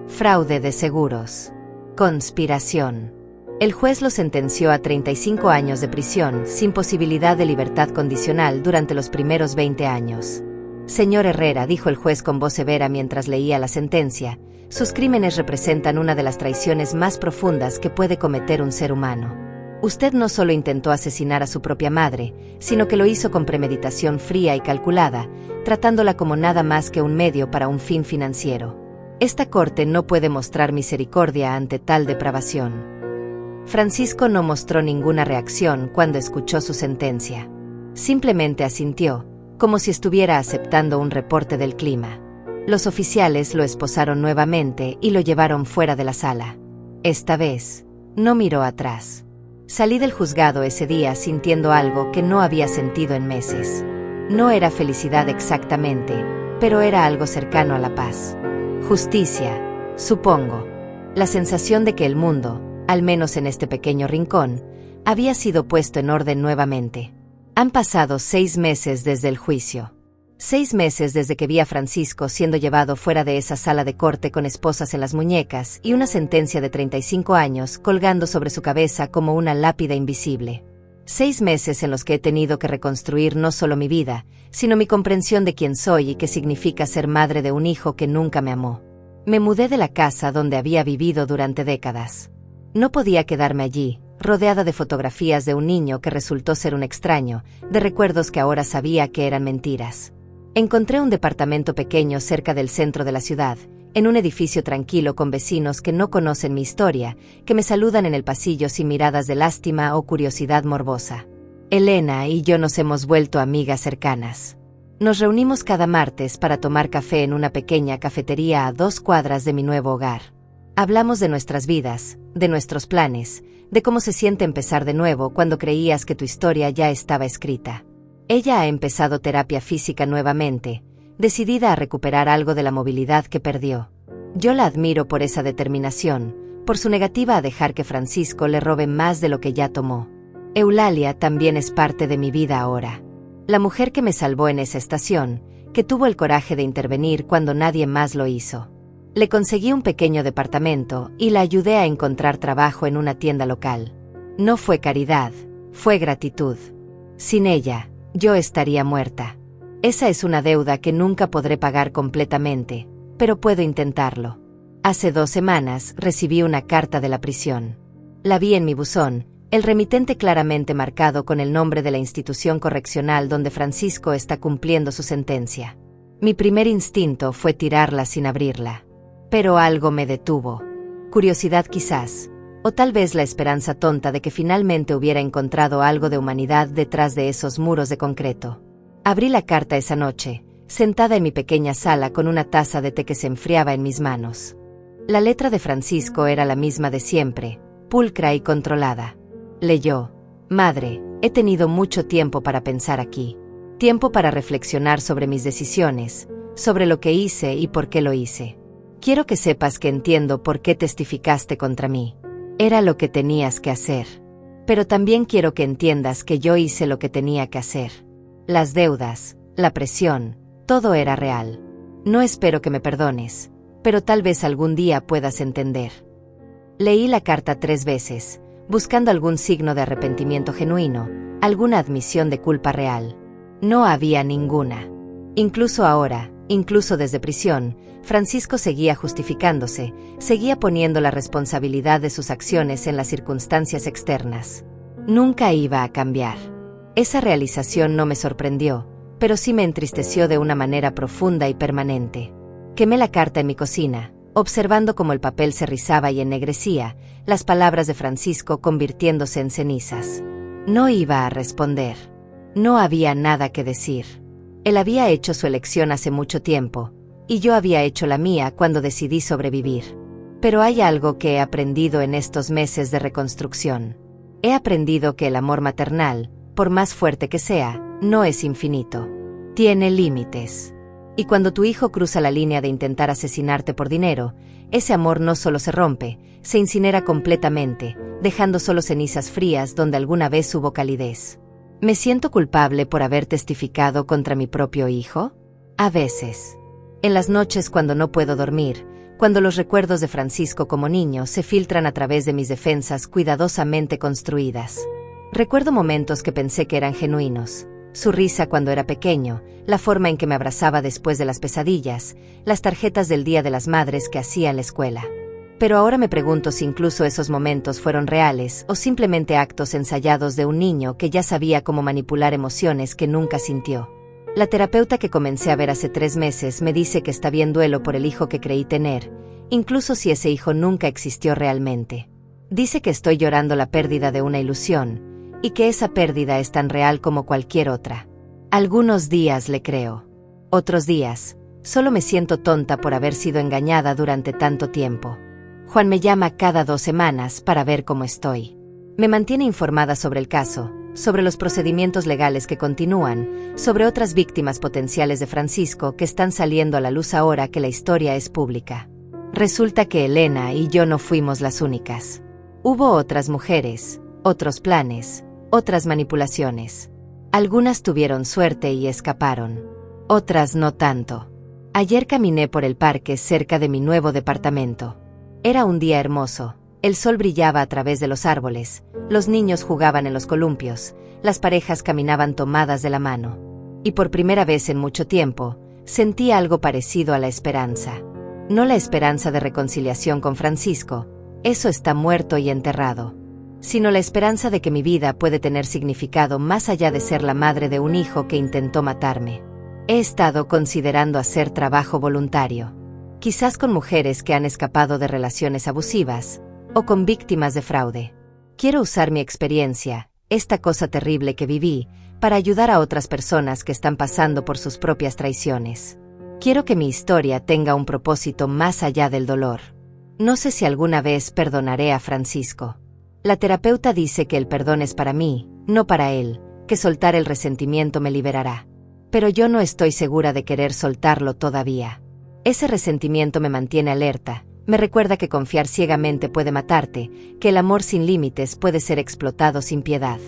Fraude de seguros. Conspiración. El juez lo sentenció a 35 años de prisión sin posibilidad de libertad condicional durante los primeros 20 años. Señor Herrera, dijo el juez con voz severa mientras leía la sentencia, sus crímenes representan una de las traiciones más profundas que puede cometer un ser humano. Usted no solo intentó asesinar a su propia madre, sino que lo hizo con premeditación fría y calculada, tratándola como nada más que un medio para un fin financiero. Esta corte no puede mostrar misericordia ante tal depravación. Francisco no mostró ninguna reacción cuando escuchó su sentencia. Simplemente asintió, como si estuviera aceptando un reporte del clima. Los oficiales lo esposaron nuevamente y lo llevaron fuera de la sala. Esta vez, no miró atrás. Salí del juzgado ese día sintiendo algo que no había sentido en meses. No era felicidad exactamente, pero era algo cercano a la paz. Justicia, supongo. La sensación de que el mundo, al menos en este pequeño rincón, había sido puesto en orden nuevamente. Han pasado 6 meses desde el juicio. 6 meses desde que vi a Francisco siendo llevado fuera de esa sala de corte con esposas en las muñecas y una sentencia de 35 años colgando sobre su cabeza como una lápida invisible. 6 meses en los que he tenido que reconstruir no solo mi vida, sino mi comprensión de quién soy y qué significa ser madre de un hijo que nunca me amó. Me mudé de la casa donde había vivido durante décadas. No podía quedarme allí, rodeada de fotografías de un niño que resultó ser un extraño, de recuerdos que ahora sabía que eran mentiras. Encontré un departamento pequeño cerca del centro de la ciudad, en un edificio tranquilo con vecinos que no conocen mi historia, que me saludan en el pasillo sin miradas de lástima o curiosidad morbosa. Elena y yo nos hemos vuelto amigas cercanas. Nos reunimos cada martes para tomar café en una pequeña cafetería a 2 cuadras de mi nuevo hogar. Hablamos de nuestras vidas, de nuestros planes, de cómo se siente empezar de nuevo cuando creías que tu historia ya estaba escrita. Ella ha empezado terapia física nuevamente, decidida a recuperar algo de la movilidad que perdió. Yo la admiro por esa determinación, por su negativa a dejar que Francisco le robe más de lo que ya tomó. Eulalia también es parte de mi vida ahora. La mujer que me salvó en esa estación, que tuvo el coraje de intervenir cuando nadie más lo hizo. Le conseguí un pequeño departamento y la ayudé a encontrar trabajo en una tienda local. No fue caridad, fue gratitud. Sin ella, yo estaría muerta. Esa es una deuda que nunca podré pagar completamente, pero puedo intentarlo. Hace 2 semanas recibí una carta de la prisión. La vi en mi buzón, el remitente claramente marcado con el nombre de la institución correccional donde Francisco está cumpliendo su sentencia. Mi primer instinto fue tirarla sin abrirla. Pero algo me detuvo. Curiosidad quizás, o tal vez la esperanza tonta de que finalmente hubiera encontrado algo de humanidad detrás de esos muros de concreto. Abrí la carta esa noche, sentada en mi pequeña sala con una taza de té que se enfriaba en mis manos. La letra de Francisco era la misma de siempre, pulcra y controlada. Leyó: Madre, he tenido mucho tiempo para pensar aquí. Tiempo para reflexionar sobre mis decisiones, sobre lo que hice y por qué lo hice. Quiero que sepas que entiendo por qué testificaste contra mí. Era lo que tenías que hacer. Pero también quiero que entiendas que yo hice lo que tenía que hacer. Las deudas, la presión, todo era real. No espero que me perdones, pero tal vez algún día puedas entender. Leí la carta 3 veces, buscando algún signo de arrepentimiento genuino, alguna admisión de culpa real. No había ninguna. Incluso ahora, incluso desde prisión, Francisco seguía justificándose, seguía poniendo la responsabilidad de sus acciones en las circunstancias externas. Nunca iba a cambiar. Esa realización no me sorprendió, pero sí me entristeció de una manera profunda y permanente. Quemé la carta en mi cocina, observando cómo el papel se rizaba y ennegrecía, las palabras de Francisco convirtiéndose en cenizas. No iba a responder. No había nada que decir. Él había hecho su elección hace mucho tiempo, y yo había hecho la mía cuando decidí sobrevivir. Pero hay algo que he aprendido en estos meses de reconstrucción. He aprendido que el amor maternal, por más fuerte que sea, no es infinito. Tiene límites. Y cuando tu hijo cruza la línea de intentar asesinarte por dinero, ese amor no solo se rompe, se incinera completamente, dejando solo cenizas frías donde alguna vez hubo calidez. ¿Me siento culpable por haber testificado contra mi propio hijo? A veces. En las noches cuando no puedo dormir, cuando los recuerdos de Francisco como niño se filtran a través de mis defensas cuidadosamente construidas. Recuerdo momentos que pensé que eran genuinos. Su risa cuando era pequeño, la forma en que me abrazaba después de las pesadillas, las tarjetas del Día de las Madres que hacía en la escuela. Pero ahora me pregunto si incluso esos momentos fueron reales o simplemente actos ensayados de un niño que ya sabía cómo manipular emociones que nunca sintió. La terapeuta que comencé a ver hace 3 meses me dice que está bien duelo por el hijo que creí tener, incluso si ese hijo nunca existió realmente. Dice que estoy llorando la pérdida de una ilusión, y que esa pérdida es tan real como cualquier otra. Algunos días le creo. Otros días, solo me siento tonta por haber sido engañada durante tanto tiempo. Juan me llama cada 2 semanas para ver cómo estoy. Me mantiene informada sobre el caso, sobre los procedimientos legales que continúan, sobre otras víctimas potenciales de Francisco que están saliendo a la luz ahora que la historia es pública. Resulta que Elena y yo no fuimos las únicas. Hubo otras mujeres, otros planes, otras manipulaciones. Algunas tuvieron suerte y escaparon. Otras no tanto. Ayer caminé por el parque cerca de mi nuevo departamento. Era un día hermoso, El sol brillaba a través de los árboles, los niños jugaban en los columpios, las parejas caminaban tomadas de la mano. Y por primera vez en mucho tiempo, sentí algo parecido a la esperanza. No la esperanza de reconciliación con Francisco, eso está muerto y enterrado, sino la esperanza de que mi vida puede tener significado más allá de ser la madre de un hijo que intentó matarme. He estado considerando hacer trabajo voluntario, quizás con mujeres que han escapado de relaciones abusivas, o con víctimas de fraude. Quiero usar mi experiencia, esta cosa terrible que viví, para ayudar a otras personas que están pasando por sus propias traiciones. Quiero que mi historia tenga un propósito más allá del dolor. No sé si alguna vez perdonaré a Francisco. La terapeuta dice que el perdón es para mí, no para él, que soltar el resentimiento me liberará. Pero yo no estoy segura de querer soltarlo todavía. Ese resentimiento me mantiene alerta, me recuerda que confiar ciegamente puede matarte, que el amor sin límites puede ser explotado sin piedad.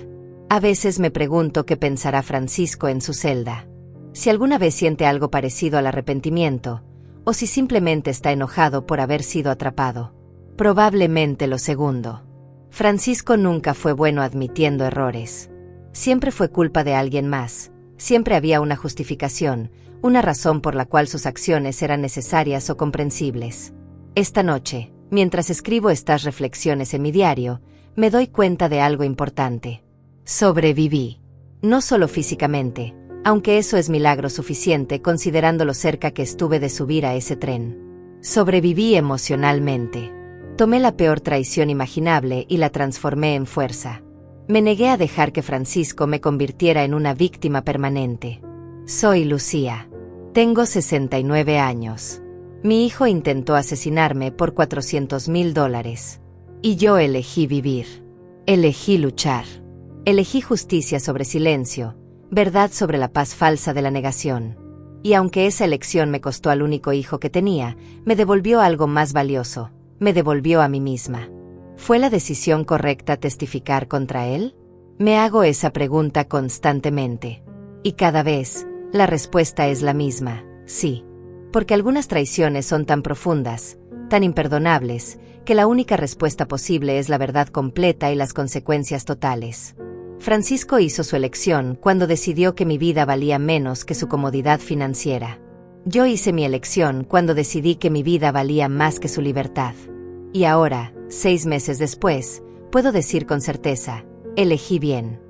A veces me pregunto qué pensará Francisco en su celda. Si alguna vez siente algo parecido al arrepentimiento, o si simplemente está enojado por haber sido atrapado. Probablemente lo segundo. Francisco nunca fue bueno admitiendo errores. Siempre fue culpa de alguien más, siempre había una justificación, una razón por la cual sus acciones eran necesarias o comprensibles. Esta noche, mientras escribo estas reflexiones en mi diario, me doy cuenta de algo importante. Sobreviví. No solo físicamente, aunque eso es milagro suficiente considerando lo cerca que estuve de subir a ese tren. Sobreviví emocionalmente. Tomé la peor traición imaginable y la transformé en fuerza. Me negué a dejar que Francisco me convirtiera en una víctima permanente. Soy Lucía. Tengo 69 años. Mi hijo intentó asesinarme por $400,000. Y yo elegí vivir. Elegí luchar. Elegí justicia sobre silencio, verdad sobre la paz falsa de la negación. Y aunque esa elección me costó al único hijo que tenía, me devolvió algo más valioso, me devolvió a mí misma. ¿Fue la decisión correcta testificar contra él? Me hago esa pregunta constantemente. Y cada vez, la respuesta es la misma, sí. Porque algunas traiciones son tan profundas, tan imperdonables, que la única respuesta posible es la verdad completa y las consecuencias totales. Francisco hizo su elección cuando decidió que mi vida valía menos que su comodidad financiera. Yo hice mi elección cuando decidí que mi vida valía más que su libertad. Y ahora, 6 meses después, puedo decir con certeza, elegí bien.